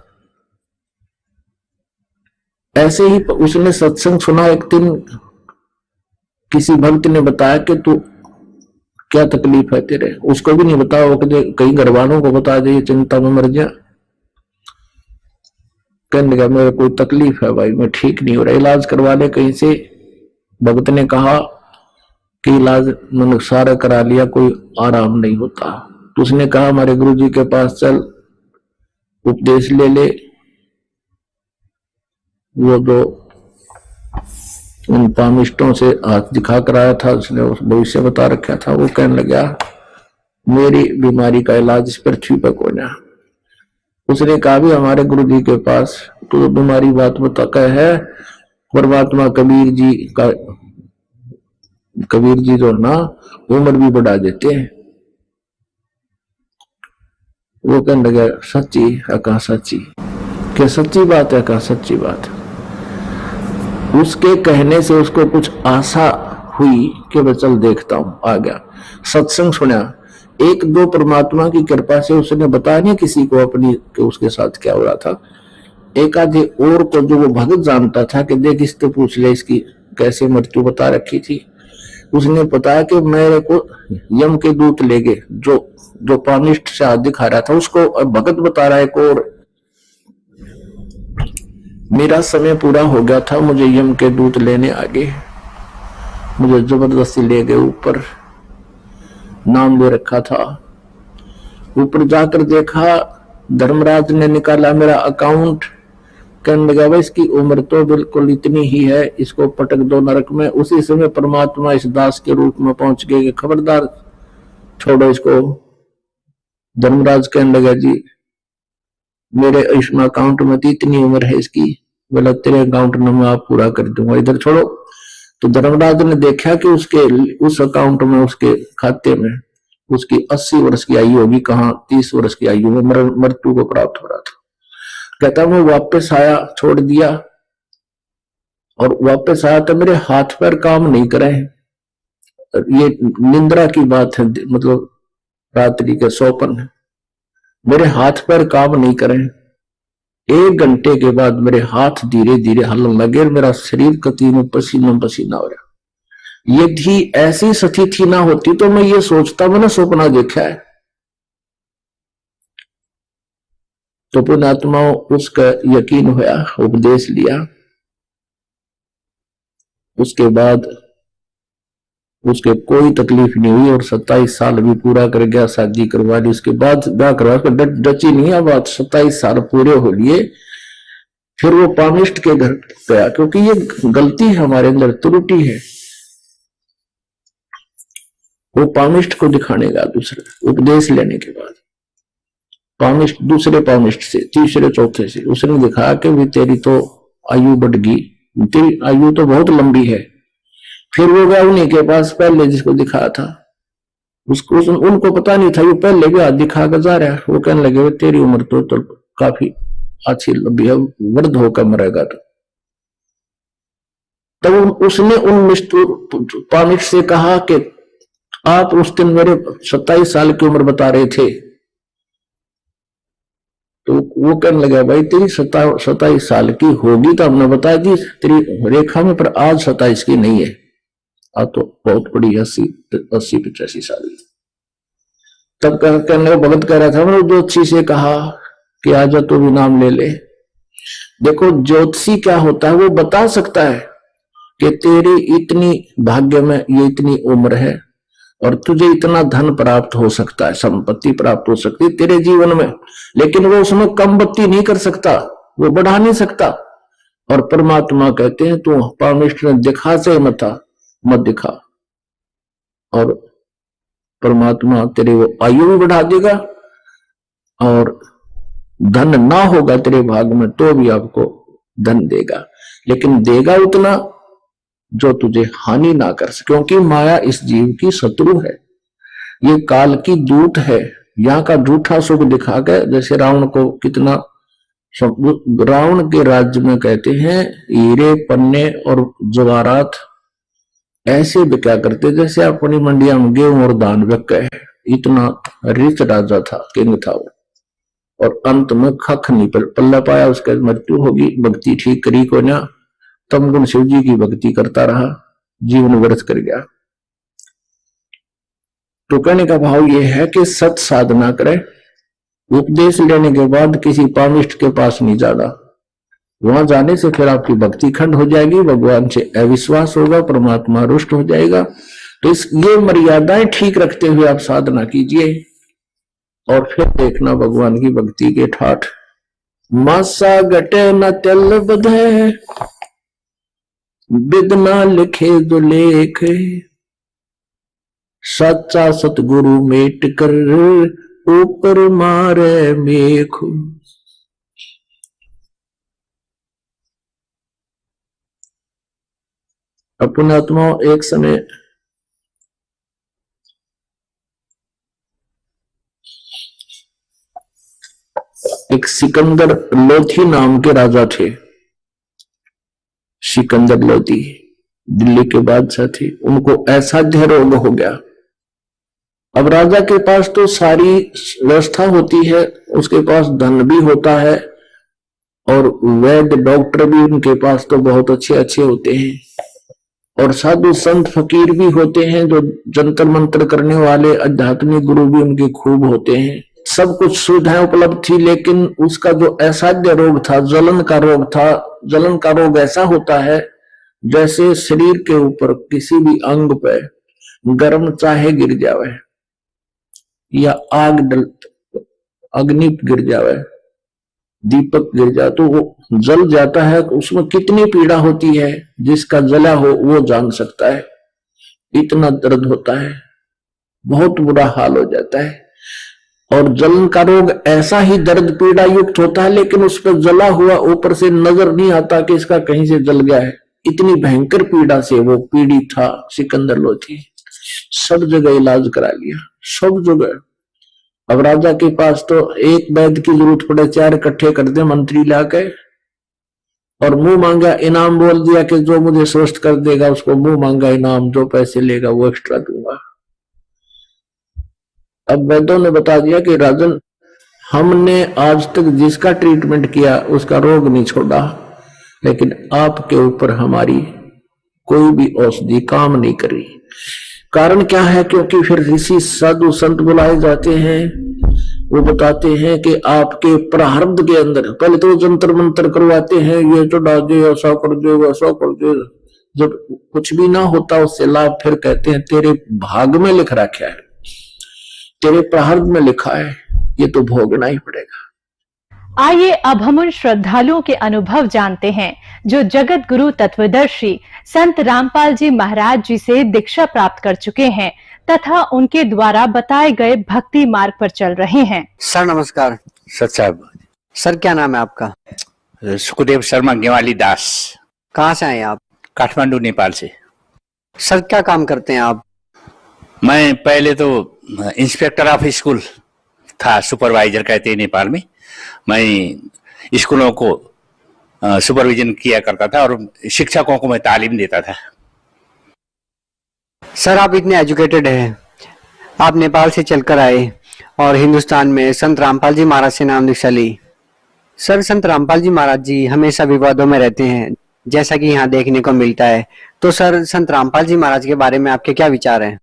ऐसे ही उसने सत्संग सुना एक दिन, किसी भक्त ने बताया कि तू क्या तकलीफ है तेरे, उसको भी नहीं बताया, कहीं घर वालों को बता दे, चिंता में मर गया। कहने लगा मेरे कोई तकलीफ है भाई, मैं ठीक नहीं हो रहा, इलाज करवा ले कहीं से। भक्त ने कहा कि इलाज मैंने सारा करा लिया, कोई आराम नहीं होता। तो उसने कहा हमारे गुरु जी के पास चल, उपदेश ले ले। वो जो उन पामिष्टों से हाथ दिखा कर आया था, उसने उस भविष्य बता रखा था, वो कहने लगा मेरी बीमारी का इलाज इस पृथ्वी पर कोई ना। उसने कहा भी हमारे गुरु जी के पास तो बीमारी बात बता का है, परमात्मा कबीर जी का, कबीर जी जो ना उम्र भी बढ़ा देते हैं। वो कहने लगा सच्ची है, कहा सच्ची, क्या सच्ची बात है, कहा सच्ची बात। उसके कहने से उसको कुछ आशा हुई कि मैं चल देखता हूं, आ गया, सत्संग सुना। एक दो परमात्मा की कृपा से उसने बताया नहीं किसी को अपनी कि उसके साथ क्या हो रहा था। एक आधे और को जो वो भगत जानता था कि देख इससे पूछ ले इसकी कैसे मृत्यु बता रखी थी, उसने बताया कि मेरे को यम के दूत ले गए, जो पानिष्ठ से हाथ दिखा रहा था उसको भगत बता रहा है को, और मेरा समय पूरा हो गया था, मुझे यम के दूत लेने आ गए, मुझे जबरदस्ती ले गए ऊपर, नाम ले रखा था। ऊपर जाकर देखा, धर्मराज ने निकाला मेरा अकाउंट, कहने लगा भाई इसकी उम्र तो बिल्कुल इतनी ही है, इसको पटक दो नरक में। उसी समय परमात्मा इस दास के रूप में पहुंच गए कि खबरदार छोड़ो इसको। धर्मराज कहने लगा जी मेरे इसमें अकाउंट में तो इतनी उम्र है इसकी, बोला तेरे अकाउंट में मैं आप पूरा कर दूंगा, इधर छोड़ो। तो धर्मराज ने देखा कि उसके उस अकाउंट में, उसके खाते में उसकी 80 वर्ष की आयु होगी, कहाँ 30 वर्ष की आयु में मृत्यु को प्राप्त हो रहा था। कहता मैं वापस आया, छोड़ दिया, और वापस आया तो मेरे हाथ पैर काम नहीं करे। ये निंद्रा की बात है, मतलब रात्रि के सोपन है, मेरे हाथ पैर काम नहीं करे। 1 घंटे के बाद मेरे हाथ धीरे धीरे हलन लगे, मेरा शरीर कतीनों पसीना पसीना हो रहा। यदि ऐसी स्थिति ना होती तो मैं ये सोचता मैंने सपना देखा है। तो पुण्यात्माओं उसका यकीन हुआ, उपदेश लिया, उसके बाद उसके कोई तकलीफ नहीं हुई, और 27 साल भी पूरा कर गया, शादी करवा ली। उसके बाद ब्याह करवा कर डची नहीं बात, 27 साल पूरे हो लिए। फिर वो पामिष्ट के घर गया, क्योंकि ये गलती है हमारे अंदर, त्रुटि है। वो पामिष्ट को दिखाने का दूसरे उपदेश लेने के बाद, पामिष्ट दूसरे पामिष्ट से, तीसरे चौथे से उसने दिखाया कि भी तेरी तो आयु बढ़ गई, तेरी आयु तो बहुत लंबी है। फिर वो गया उन्हीं के पास पहले जिसको दिखाया था, उसको उनको पता नहीं था, वो पहले भी हाथ दिखा कर जा रहा है। वो कहने लगे तेरी उम्र तो काफी अच्छी लंबी है, वृद्ध होकर मरेगा। तो तब उसने उन मिस्टर पामिष्ट से कहा कि आप उस दिन मेरे 27 साल की उम्र बता रहे थे। तो वो कहने लगा भाई तेरी 27 साल की होगी तो हमने बता दी तेरी रेखा में, पर आज 27 की नहीं है, आज तो बहुत बड़ी 80-85 साल की। तब कहने लगा भगत कह रहा था मैंने ज्योतिषी से कहा कि आजा तो भी नाम ले ले। देखो ज्योतिषी क्या होता है, वो बता सकता है कि तेरी इतनी भाग्य में ये इतनी उम्र है और तुझे इतना धन प्राप्त हो सकता है, संपत्ति प्राप्त हो सकती है तेरे जीवन में, लेकिन वो उसमें कम बत्ती नहीं कर सकता, वो बढ़ा नहीं सकता। और परमात्मा कहते हैं तू पामिष्ट ने दिखा से मत दिखा, और परमात्मा तेरे वो आयु भी बढ़ा देगा, और धन ना होगा तेरे भाग में तो भी आपको धन देगा, लेकिन देगा उतना जो तुझे हानि ना कर सके, क्योंकि माया इस जीव की शत्रु है, ये काल की दूत है। यहाँ का झूठा सुख दिखा के, जैसे रावण को कितना, रावण के राज्य में कहते हैं हीरे पन्ने और जवाहरात ऐसे बिका करते जैसे अपनी मंडिया में गेहूं और धान बिक गए। इतना रिच राजा था, किंग था वो। और अंत में खख नहीं पल्ला पाया, उसका मृत्यु होगी। भक्ति ठीक करी को ना, तम गुण शिव जी की भक्ति करता रहा, जीवन व्यर्थ कर गया। तो कहने का भाव यह है कि सत साधना करे, उपदेश लेने के बाद किसी पामिष्ट के पास नहीं जाना। वहां जाने से फिर आपकी भक्ति खंड हो जाएगी, भगवान से अविश्वास होगा, परमात्मा रुष्ट हो जाएगा। तो ये मर्यादाएं ठीक रखते हुए आप साधना कीजिए और फिर देखना भगवान की भक्ति के ठाठ। मासा गटे न तेल बधे, बिदना लिखे जो लेख, सच्चा सतगुरु मेट कर ऊपर मारे मेख। अपने आत्मा एक समय एक सिकंदर लोधी नाम के राजा थे। सिकंदर लोधी दिल्ली के बादशाह थे। उनको असाध्य रोग हो गया। अब राजा के पास तो सारी व्यवस्था होती है, उसके पास धन भी होता है और वैद्य डॉक्टर भी उनके पास तो बहुत अच्छे अच्छे होते हैं, और साधु संत फकीर भी होते हैं जो जंतर मंत्र करने वाले आध्यात्मिक गुरु भी उनके खूब होते हैं। सब कुछ सुविधाएं उपलब्ध थी, लेकिन उसका जो असाध्य रोग था, जलन का रोग था। जलन का रोग ऐसा होता है जैसे शरीर के ऊपर किसी भी अंग पे गर्म चाहे गिर जावे या अग्नि गिर जावे, दीपक गिर जाए तो वो जल जाता है। उसमें कितनी पीड़ा होती है, जिसका जला हो वो जान सकता है। इतना दर्द होता है, बहुत बुरा हाल हो जाता है। और जलन का रोग ऐसा ही दर्द पीड़ा युक्त होता है, लेकिन उस पर जला हुआ ऊपर से नजर नहीं आता कि इसका कहीं से जल गया है। इतनी भयंकर पीड़ा से वो पीड़ित था सिकंदर लोधी। सब जगह इलाज करा लिया, सब जगह। अब राजा के पास तो एक वैद्य की जरूरत पड़े, 4 इकट्ठे कर दे मंत्री लाके, और मुंह मांगा इनाम बोल दिया कि जो मुझे स्वस्थ कर देगा उसको मुंह मांगा इनाम, जो पैसे लेगा वो एक्स्ट्रा दूंगा। अब वैद्यों ने बता दिया कि राजन, हमने आज तक जिसका ट्रीटमेंट किया उसका रोग नहीं छोड़ा, लेकिन आपके ऊपर हमारी कोई भी औषधि काम नहीं करी। कारण क्या है? क्योंकि फिर ऋषि साधु संत बुलाए जाते हैं, वो बताते हैं कि आपके प्रारब्ध के अंदर पहले तो जंतर मंत्र करवाते हैं, ये चढ़ा दे, ऐसा कर दे, वैसा कर दे। जब कुछ भी ना होता उससे लाभ, फिर कहते हैं तेरे भाग में लिख रखा है, तेरे प्रारब्ध में लिखा है, ये तो भोगना ही पड़ेगा। आइए अब हम उन श्रद्धालुओं के अनुभव जानते हैं जो जगत गुरु तत्वदर्शी संत रामपाल जी महाराज जी से दीक्षा प्राप्त कर चुके हैं तथा उनके द्वारा बताए गए भक्ति मार्ग पर चल रहे हैं। सर नमस्कार। सत साहब। सर क्या नाम है आपका? सुखदेव शर्मा गेवाली दास। कहाँ से आए आप? काठमांडू नेपाल से। सर क्या काम करते हैं आप? मैं पहले तो इंस्पेक्टर ऑफ स्कूल था, सुपरवाइजर कहते हैं नेपाल में। मैं स्कूलों को सुपरविजन किया करता था और शिक्षकों को मैं तालीम देता था। सर आप इतने एजुकेटेड हैं, आप नेपाल से चलकर आए और हिंदुस्तान में संत रामपाल जी महाराज से नाम दीक्षा ली। सर संत रामपाल जी महाराज जी हमेशा विवादों में रहते हैं, जैसा कि यहाँ देखने को मिलता है। तो सर संत रामपाल जी महाराज के बारे में आपके क्या विचार हैं?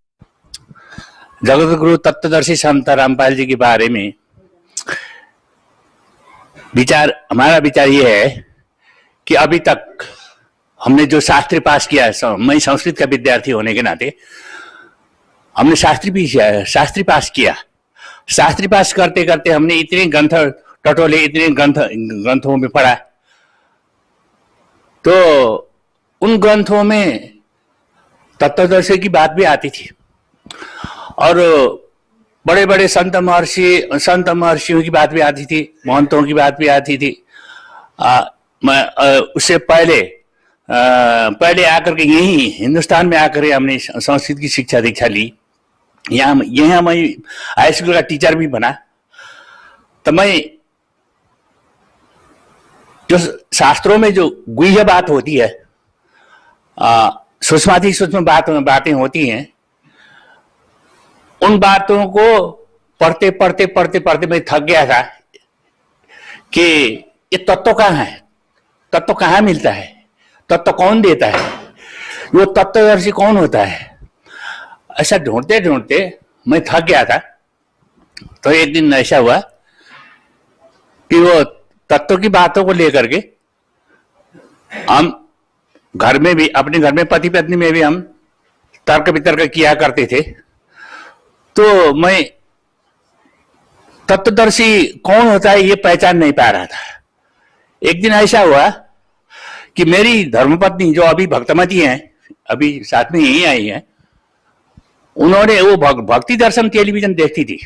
जगत गुरु तत्वदर्शी संत रामपाल जी के बारे में हमारा विचार ये है कि अभी तक हमने जो शास्त्री पास किया है, मैं संस्कृत का विद्यार्थी होने के नाते हमने शास्त्री पास किया। शास्त्री पास करते करते हमने इतने ग्रंथ टटोले, इतने ग्रंथों में पढ़ा, तो उन ग्रंथों में तत्वदर्शी की बात भी आती थी और बड़े बड़े संत महर्षियों की बात भी आती थी, महंतों की बात भी आती थी। उससे पहले पहले आकर के यही हिंदुस्तान में आकर के हमने संस्कृत की शिक्षा दीक्षा ली। यहाँ मैं हाई स्कूल का टीचर भी बना। तो मैं जो शास्त्रों में जो गुह्य बात होती है, सूक्ष्माति सूक्ष्म बातें होती हैं, उन बातों को पढ़ते पढ़ते पढ़ते पढ़ते मैं थक गया था कि ये तत्व कहाँ है, तत्व कहाँ मिलता है, तत्व कौन देता है, वो तत्वदर्शी कौन होता है। ऐसा ढूंढते ढूंढते मैं थक गया था। तो एक दिन ऐसा हुआ कि वो तत्व की बातों को लेकर के हम घर में भी, अपने घर में पति पत्नी में भी हम तर्क वितर्क किया करते थे। तो मैं तत्वदर्शी कौन होता है ये पहचान नहीं पा रहा था। एक दिन ऐसा हुआ कि मेरी धर्मपत्नी जो अभी भक्तमती हैं, अभी साथ में यही आई हैं, उन्होंने वो भक्ति दर्शन टेलीविजन देखती थी,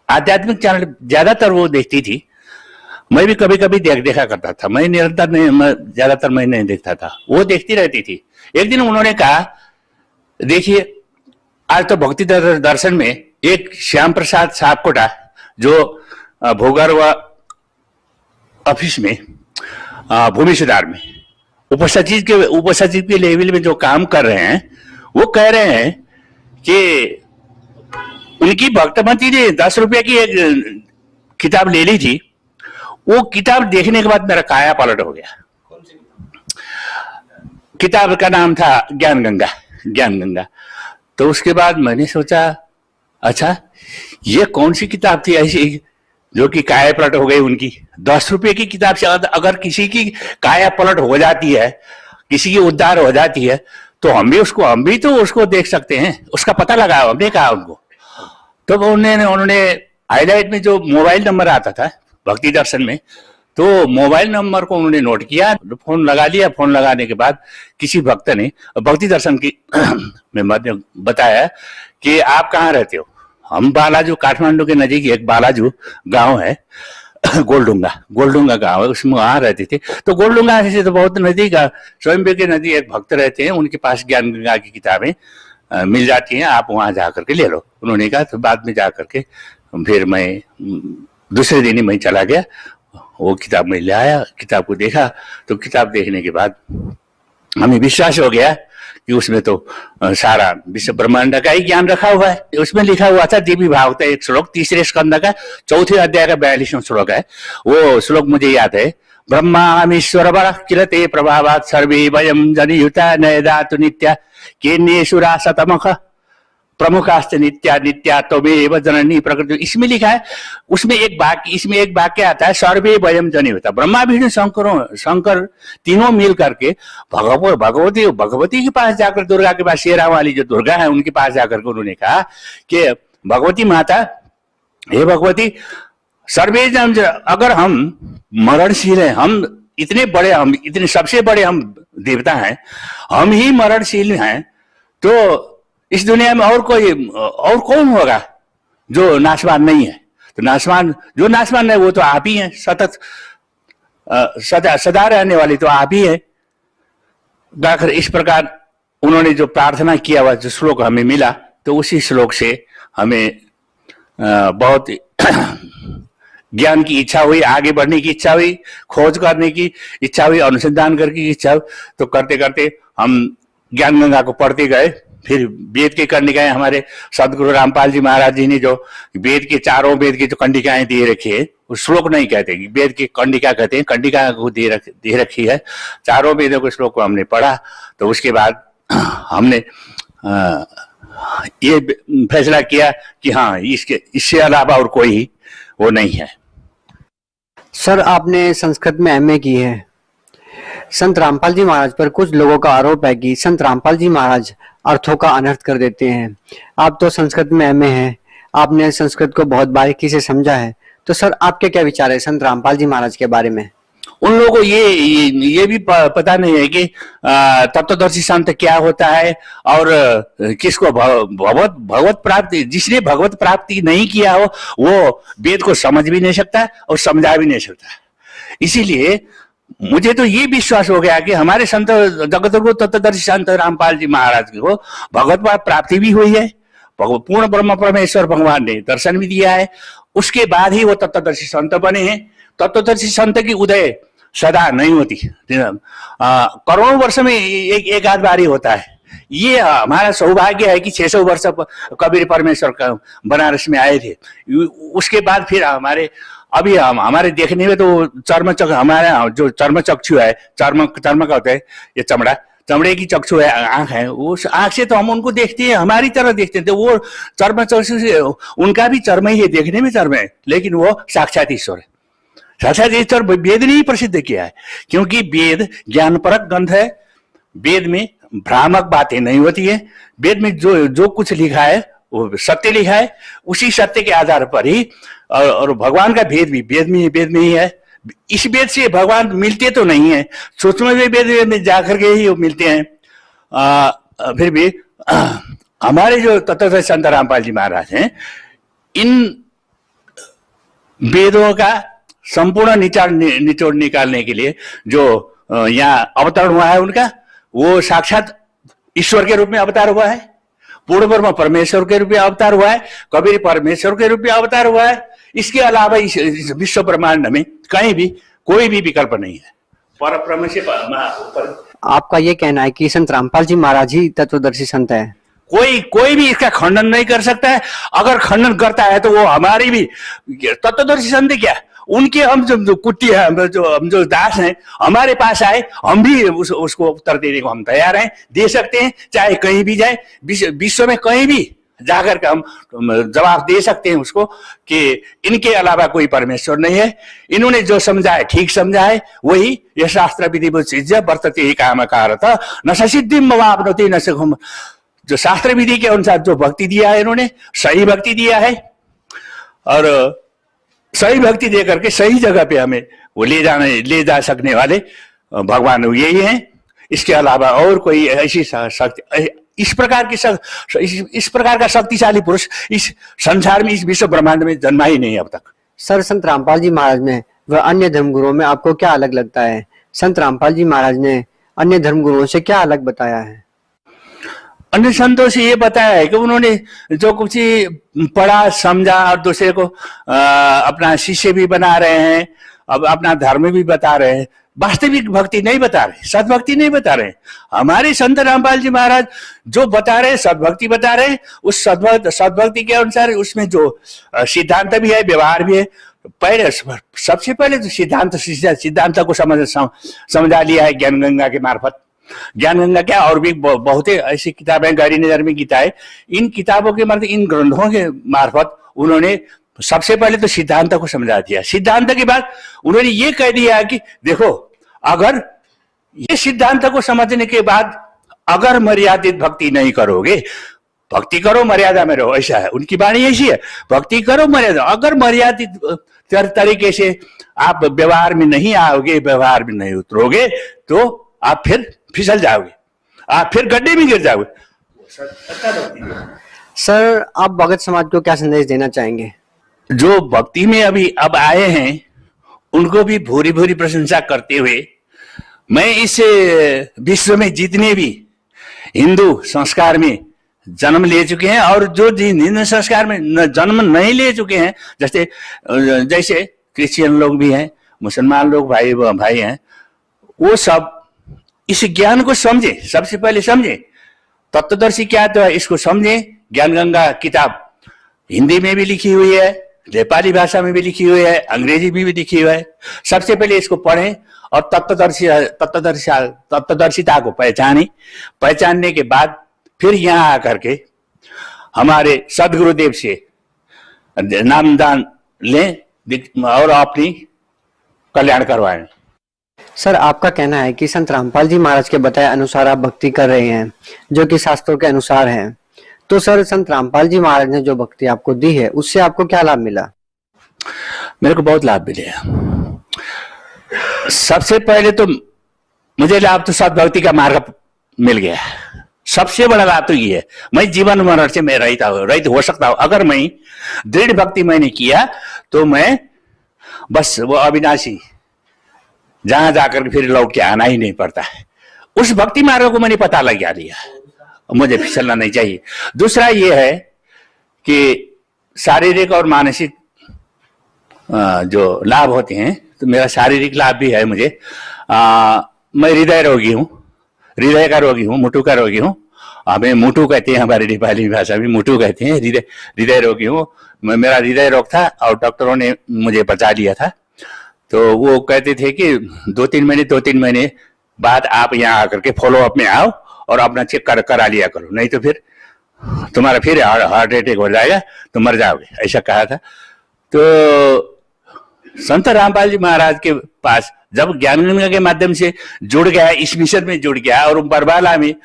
आध्यात्मिक चैनल ज्यादातर वो देखती थी। मैं भी कभी कभी देखा करता था, मैं निरंतर नहीं, ज्यादातर मैं नहीं देखता था, वो देखती रहती थी। एक दिन उन्होंने कहा, देखिए आज तो भक्ति दर्शन में एक श्याम प्रसाद साहबकोटा जो भूगर्भ ऑफिस में भूमि सुधार में उपसचिव के लेवल में जो काम कर रहे हैं, वो कह रहे हैं कि उनकी भक्तमती ने 10 रुपए की एक किताब ले ली थी। वो किताब देखने के बाद मेरा काया पलट हो गया। किताब का नाम था ज्ञान गंगा। तो उसके बाद मैंने सोचा, अच्छा ये कौन सी किताब थी ऐसी जो कि काया पलट हो गई उनकी। 10 रुपए की किताब से अगर किसी की काया पलट हो जाती है, किसी की उद्धार हो जाती है, तो हम भी तो उसको देख सकते हैं, उसका पता लगाओ। हमने कहा उनको। तो उन्होंने हाईलाइट में जो मोबाइल नंबर आता था भक्ति दर्शन में, तो मोबाइल नंबर को उन्होंने नोट किया, फोन लगा लिया। फोन लगाने के बाद किसी भक्त ने भक्ति दर्शन की में मध्य बताया कि आप कहाँ रहते हो। हम बालाजू, काठमांडू के नजीक एक बालाजू गांव है, गोलडुंगा गांव है, उसमें वहां रहते थे। तो गोलडुंगा से तो बहुत नजदीक, स्वयं के नजदीक एक भक्त रहते हैं, उनके पास ज्ञान गंगा की किताबें मिल जाती हैं, आप वहां जाकर के ले लो। उन्होंने कहा। तो बाद में जाकर के फिर मैं दूसरे दिन ही मैं चला गया, वो किताब मैं ले आया, किताब को देखा। तो किताब देखने के बाद हमें विश्वास हो गया कि उसमें तो सारा विश्व ब्रह्मांड का ही ज्ञान रखा हुआ है। उसमें लिखा हुआ था देवी भागवत एक श्लोक, 3 स्कंद का 4 अध्याय का 42वां श्लोक है। वो श्लोक मुझे याद है, ब्रह्मामीश्वर किलते प्रभावात सर्वे वयम जनियुता नयदातु नित्या केन्येषुरा शतमख प्रमुखास्त नित्या त्वमेव जननी प्रकृति। इसमें लिखा है, उसमें एक वाक्य आता है, सर्वे वयम जनियुता। ब्रह्मा विष्णु शंकर तीनों मिल करके भगवती के पास जाकर, दुर्गा के पास, शेरा वाली जो दुर्गा है उनके पास जाकर के उन्होंने कहा कि भगवती माता, हे भगवती, सर्वे जन, अगर हम मरणशील हैं, हम इतने सबसे बड़े हम देवता हैं, हम ही मरणशील हैं, तो इस दुनिया में और कौन होगा जो नाशवान नहीं है। तो जो नाशवान है वो तो आप ही हैं, सतत सदा रहने वाली तो आप ही है। गाकर इस प्रकार उन्होंने जो प्रार्थना किया हुआ जो श्लोक हमें मिला, तो उसी श्लोक से हमें बहुत ज्ञान की इच्छा हुई, आगे बढ़ने की इच्छा हुई, खोज करने की इच्छा हुई, अनुसंधान करने की इच्छा हुई। तो करते करते हम ज्ञान गंगा को पढ़ते गए। फिर वेद के करने गए, हमारे सदगुरु रामपाल जी महाराज जी ने जो वेद के चारों वेद की जो कंडिकाएं दे रखी है, उस श्लोक नहीं कहते, वेद की कंडिका कहते हैं, कंडिका को दे रखी है। चारों वेदों के श्लोक को हमने पढ़ा। तो उसके बाद हमने ये फैसला किया कि हाँ, इससे अलावा और कोई वो नहीं है। सर, आपने संस्कृत में एमए की है। संत रामपाल जी महाराज पर कुछ लोगों का आरोप है कि संत रामपाल जी महाराज अर्थों का अनर्थ कर देते हैं। आप तो संस्कृत में एमए हैं, आपने संस्कृत को बहुत बारीकी से समझा है, तो सर आपके क्या विचार है संत रामपाल जी महाराज के बारे में? उन लोगों को ये भी पता नहीं है कि तत्वदर्शी संत क्या होता है और किसको भगवत प्राप्ति, जिसने भगवत प्राप्ति नहीं किया हो वो वेद को समझ भी नहीं सकता और समझा भी नहीं सकता। इसीलिए मुझे तो ये विश्वास हो गया कि हमारे संत जगतगुरु तत्वदर्शी संत रामपाल जी महाराज को भगवत प्राप्ति भी हुई है, पूर्ण ब्रह्म परमेश्वर भगवान ने दर्शन भी दिया है, उसके बाद ही वो तत्वदर्शी संत बने हैं। तत्वदर्शी संत की उदय सदा नहीं होती, करोड़ों वर्ष में एक आध बार ही होता है। ये हमारा सौभाग्य है कि 600 वर्ष कबीर परमेश्वर का बनारस में आए थे। उसके बाद फिर अभी हमारे देखने में तो हमारा जो चर्म चक्षु है, चर्म का होता है ये चमड़े की चक्षु है, आंख है, उस आंख से तो हम उनको देखते हैं, हमारी तरह देखते हैं, तो वो चर्म चक्षु से उनका भी चर्म ही है, देखने में चर्म है, लेकिन वो साक्षात ईश्वर है। साक्षात ईश्वर वेद ने ही प्रसिद्ध किया है, क्योंकि वेद ज्ञानपरक ग्रंथ है। वेद में भ्रामक बातें नहीं होती है। वेद में जो कुछ लिखा है वो सत्य लिखा है, उसी सत्य के आधार पर ही और भगवान का भेद भी वेद में ही है। इस वेद से भगवान मिलते तो नहीं है, सूक्ष्म वेद में जाकर के ही वो मिलते हैं। फिर भी हमारे जो तत्वदर्शी संत रामपाल जी महाराज हैं, इन वेदों का संपूर्ण निचोड़ निकालने के लिए जो यहाँ अवतरण हुआ है उनका, वो साक्षात ईश्वर के रूप में अवतार हुआ है, पूर्ण ब्रह्म परमेश्वर के रूप में अवतार हुआ है, कबीर परमेश्वर के रूप में अवतार हुआ है। इसके अलावा इस विश्व ब्रह्मांड में कहीं भी कोई भी विकल्प नहीं है। पर ब्रह्म से आपका ये कहना है कि संत रामपाल जी महाराज ही तत्वदर्शी संत है? कोई भी इसका खंडन नहीं कर सकता है। अगर खंडन करता है तो वो हमारी भी तत्वदर्शी संत क्या, उनके हम जो कुट्टी है, हम जो दास हैं, हमारे पास आए, हम भी उसको उत्तर देने को हम तैयार हैं, दे सकते हैं। चाहे कहीं भी जाए, विश्व में कहीं भी जाकर के हम जवाब दे सकते हैं उसको कि इनके अलावा कोई परमेश्वर नहीं है। इन्होंने जो समझा है ठीक समझा है, वही यह शास्त्र विधि वर्तते ही काम कारत न सिद्धिम मवाप्नोति न सुखम। जो शास्त्र विधि के अनुसार जो भक्ति दिया है, इन्होंने सही भक्ति दिया है, और सही भक्ति दे करके सही जगह पे हमें वो ले जा सकने वाले भगवान यही हैं। इसके अलावा और कोई ऐसी शक्ति, इस प्रकार का शक्तिशाली पुरुष इस संसार में, इस विश्व ब्रह्मांड में जन्मा ही नहीं अब तक। सर, संत रामपाल जी महाराज में व अन्य धर्मगुरुओं में आपको क्या अलग लगता है? संत रामपाल जी महाराज ने अन्य धर्मगुरुओं से क्या अलग बताया है? अन्य संतों से ये बताया है कि उन्होंने जो कुछ पढ़ा समझा और दूसरे को अपना शिष्य भी बना रहे हैं, अब अपना धर्म भी बता रहे हैं, वास्तविक भक्ति नहीं बता रहे, सद्भक्ति नहीं बता रहे। हमारे संत रामपाल जी महाराज जो बता रहे हैं, सद्भक्ति बता रहे हैं। उस सद्भक्ति के अनुसार उसमें जो सिद्धांत भी है, व्यवहार भी है। सबसे पहले तो सिद्धांत को समझा लिया है ज्ञान गंगा के मार्फत। ज्ञान गंगा क्या, और भी बहुत ऐसी किताबें, गौरी नजर में गीता है, इन किताबों के मार्फत, इन ग्रंथों के मार्फत उन्होंने सबसे पहले तो सिद्धांत को समझा दिया। सिद्धांत के बाद उन्होंने ये कह दिया कि देखो, अगर ये सिद्धांत को समझने के बाद अगर मर्यादित भक्ति नहीं करोगे, भक्ति करो मर्यादा में रहो, ऐसा है उनकी वाणी, ऐसी है, भक्ति करो मर्यादा। अगर मर्यादित तरीके से आप व्यवहार में नहीं आओगे, व्यवहार में नहीं उतरोगे, तो आप फिर फिसल जाओगे, आप फिर गड्ढे में गिर जाओगे। सर, आप भगत समाज को क्या संदेश देना चाहेंगे? जो भक्ति में अब आए हैं, उनको भी भूरी भूरी प्रशंसा करते हुए, मैं इस विश्व में जितने भी हिंदू संस्कार में जन्म ले चुके हैं और जो हिंदू संस्कार में जन्म नहीं ले चुके हैं, जैसे क्रिश्चियन लोग भी हैं, मुसलमान लोग भाई हैं, वो सब इस ज्ञान को समझे, सबसे पहले समझे तत्वदर्शी क्या तो है, इसको समझे। ज्ञान गंगा किताब हिंदी में भी लिखी हुई है, नेपाली भाषा में भी लिखी हुई है, अंग्रेजी में भी लिखी हुई है। सबसे पहले इसको पढ़ें और तत्वदर्शिता को पहचानने के बाद फिर यहाँ आकर के हमारे सदगुरुदेव से नामदान लें और अपनी कल्याण करवाएं। सर, आपका कहना है कि संत रामपाल जी महाराज के बताए अनुसार आप भक्ति कर रहे हैं, जो कि शास्त्रों के अनुसार है। तो सर, संत रामपाल जी महाराज ने जो भक्ति आपको दी है, उससे आपको क्या लाभ मिला? मेरे को बहुत लाभ मिले। सबसे पहले तो मुझे लाभ तो सद्भक्ति का मार्ग मिल गया। सबसे बड़ा लाभ तो ये है, मैं जीवन मरण से मैं रहित हो सकता हूं। अगर मैं दृढ़ भक्ति मैंने किया तो मैं बस वो अविनाशी जहां जाकर फिर लौट के आना ही नहीं पड़ता है। उस भक्ति मार्ग को मैंने पता लगा लिया, मुझे फिसलना नहीं चाहिए। दूसरा ये है कि शारीरिक और मानसिक जो लाभ होते हैं, तो मेरा शारीरिक लाभ भी है मुझे। मैं हृदय रोगी हूँ, हृदय का रोगी हूँ, मुटु का रोगी हूँ। हमें मुटु कहते हैं, हमारी नेपाली भाषा में मुटु कहते हैं। हृदय रोगी हूँ। मेरा हृदय रोग था और डॉक्टरों ने मुझे बचा लिया था। तो वो कहते थे कि 2-3 महीने बाद आप यहाँ आकर के फॉलो अप में आओ और अपना चेक करा लिया करो, नहीं तो फिर तुम्हारा फिर हार्ट अटैक हो जाएगा, तो मर जाओगे, ऐसा कहा था। तो संत रामपाल जी महाराज के पास जब ज्ञान गंगा के माध्यम से जुड़ गया, इस मिशन में जुड़ गया, और बरवाला में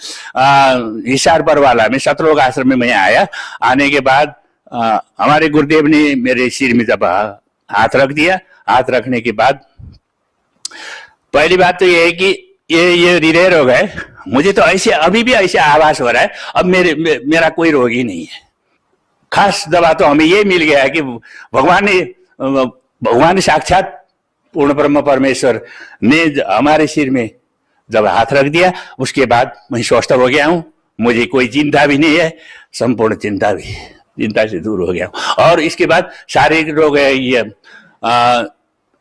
हिसार बरवाला में सतलोक आश्रम में मैं आया। आने के बाद हमारे गुरुदेव ने मेरे सिर में जब हाथ रख दिया, हाथ रखने के बाद पहली बात तो ये है कि ये हृदय रोग है। मुझे तो ऐसे अभी भी ऐसे आभास हो रहा है, अब मेरा कोई रोग ही नहीं है। खास दवा तो हमें ये मिल गया है कि भगवान ने साक्षात पूर्ण ब्रह्म परमेश्वर ने हमारे सिर में जब हाथ रख दिया, उसके बाद मैं स्वस्थ हो गया हूँ। मुझे कोई चिंता भी नहीं है, संपूर्ण चिंता से दूर हो गया हूँ। और इसके बाद शारीरिक रोग है, ये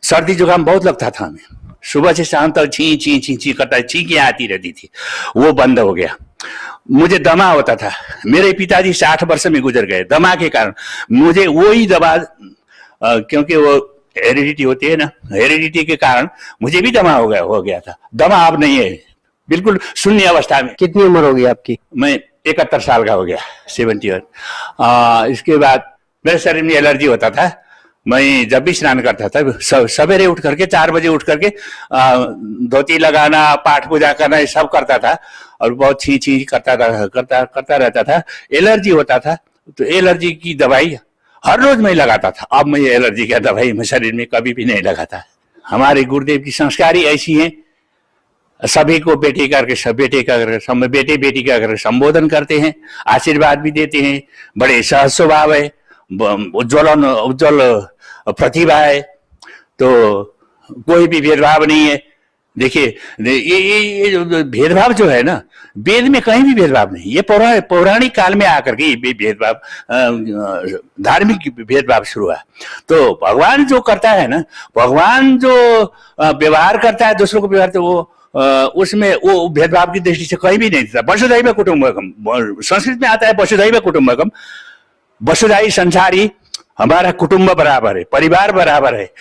सर्दी जुकाम बहुत लगता था हमें, सुबह से शाम तक छी करता, छींकें आती रहती थी, वो बंद हो गया। मुझे दमा होता था, मेरे पिताजी 60 वर्ष में गुजर गए दमा के कारण। मुझे वही दवा, क्योंकि वो हेरिडिटी होती है ना, हेरिडिटी के कारण मुझे भी दमा हो गया था। दमा अब नहीं है, बिल्कुल शून्य अवस्था में। कितनी उम्र होगी आपकी? मैं 71 साल का हो गया, 71। इसके बाद मेरे शरीर में एलर्जी होता था। मैं जब भी स्नान करता था, सवेरे उठ करके 4 बजे उठ करके धोती लगाना, पाठ पूजा करना, ये सब करता था, और बहुत छी करता रहता था। एलर्जी होता था, तो एलर्जी की दवाई हर रोज मैं लगाता था। अब मैं एलर्जी का दवाई मैं शरीर में कभी भी नहीं लगाता। हमारे गुरुदेव की संस्कारी ऐसी है, सभी को बेटे का संबोधन करते हैं, आशीर्वाद भी देते हैं, बड़े सहज स्वभाव है, उज्जवल प्रतिभा है, तो कोई भी भेदभाव नहीं है। देखिए ये जो भेदभाव जो है ना, वेद में कहीं भी भेदभाव नहीं। ये पौराणिक काल में आकर के ये भेदभाव, धार्मिक भेदभाव शुरू हुआ। तो भगवान जो करता है ना, भगवान जो व्यवहार करता है दूसरों को व्यवहार, तो वो उसमें वो भेदभाव की दृष्टि से कहीं भी नहीं था। वसुधैव कुटुंबकम, संस्कृत में आता है वसुधैव कुटुंबकम। वसुधाई संसारी, हमारा कुटुंब बराबर है, परिवार बराबर है।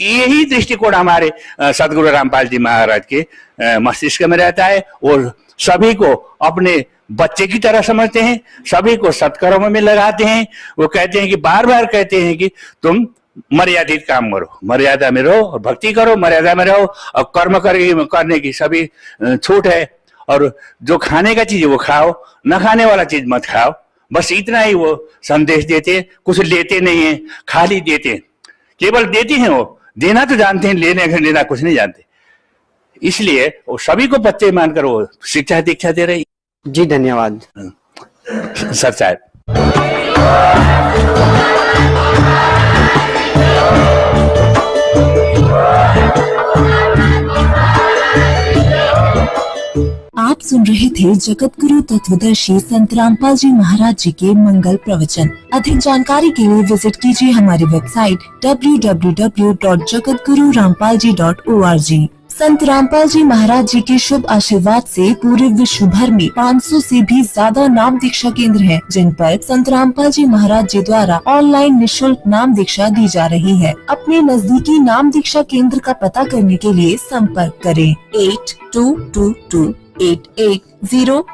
यही दृष्टिकोण हमारे सदगुरु रामपाल जी महाराज के मस्तिष्क में रहता है। और सभी को अपने बच्चे की तरह समझते हैं, सभी को सत्कर्म में लगाते हैं। वो कहते हैं कि बार बार कहते हैं कि तुम मर्यादित काम करो, मर्यादा में रहो, और भक्ति करो, मर्यादा में रहो, और कर्म करने की सभी छूट है। और जो खाने का चीज है वो खाओ, न खाने वाला चीज मत खाओ। बस इतना ही वो संदेश देते हैं। कुछ लेते नहीं है, खाली देते हैं, केवल देते हैं। वो देना तो जानते हैं, लेना कुछ नहीं जानते। इसलिए वो सभी को बच्चे मानकर वो शिक्षा दीक्षा दे रही। जी धन्यवाद सर साहब। आप सुन रहे थे जगत गुरु तत्वदर्शी संत रामपाल जी महाराज जी के मंगल प्रवचन। अधिक जानकारी के लिए विजिट कीजिए हमारी वेबसाइट www.jagatgururampalji.org। संत रामपाल जी महाराज जी के शुभ आशीर्वाद से पूरे विश्व भर में 500 से भी ज्यादा नाम दीक्षा केंद्र हैं, जिन पर संत रामपाल जी महाराज जी द्वारा ऑनलाइन निःशुल्क नाम दीक्षा दी जा रही है। अपने नजदीकी नाम दीक्षा केंद्र का पता करने के लिए संपर्क करें 82228880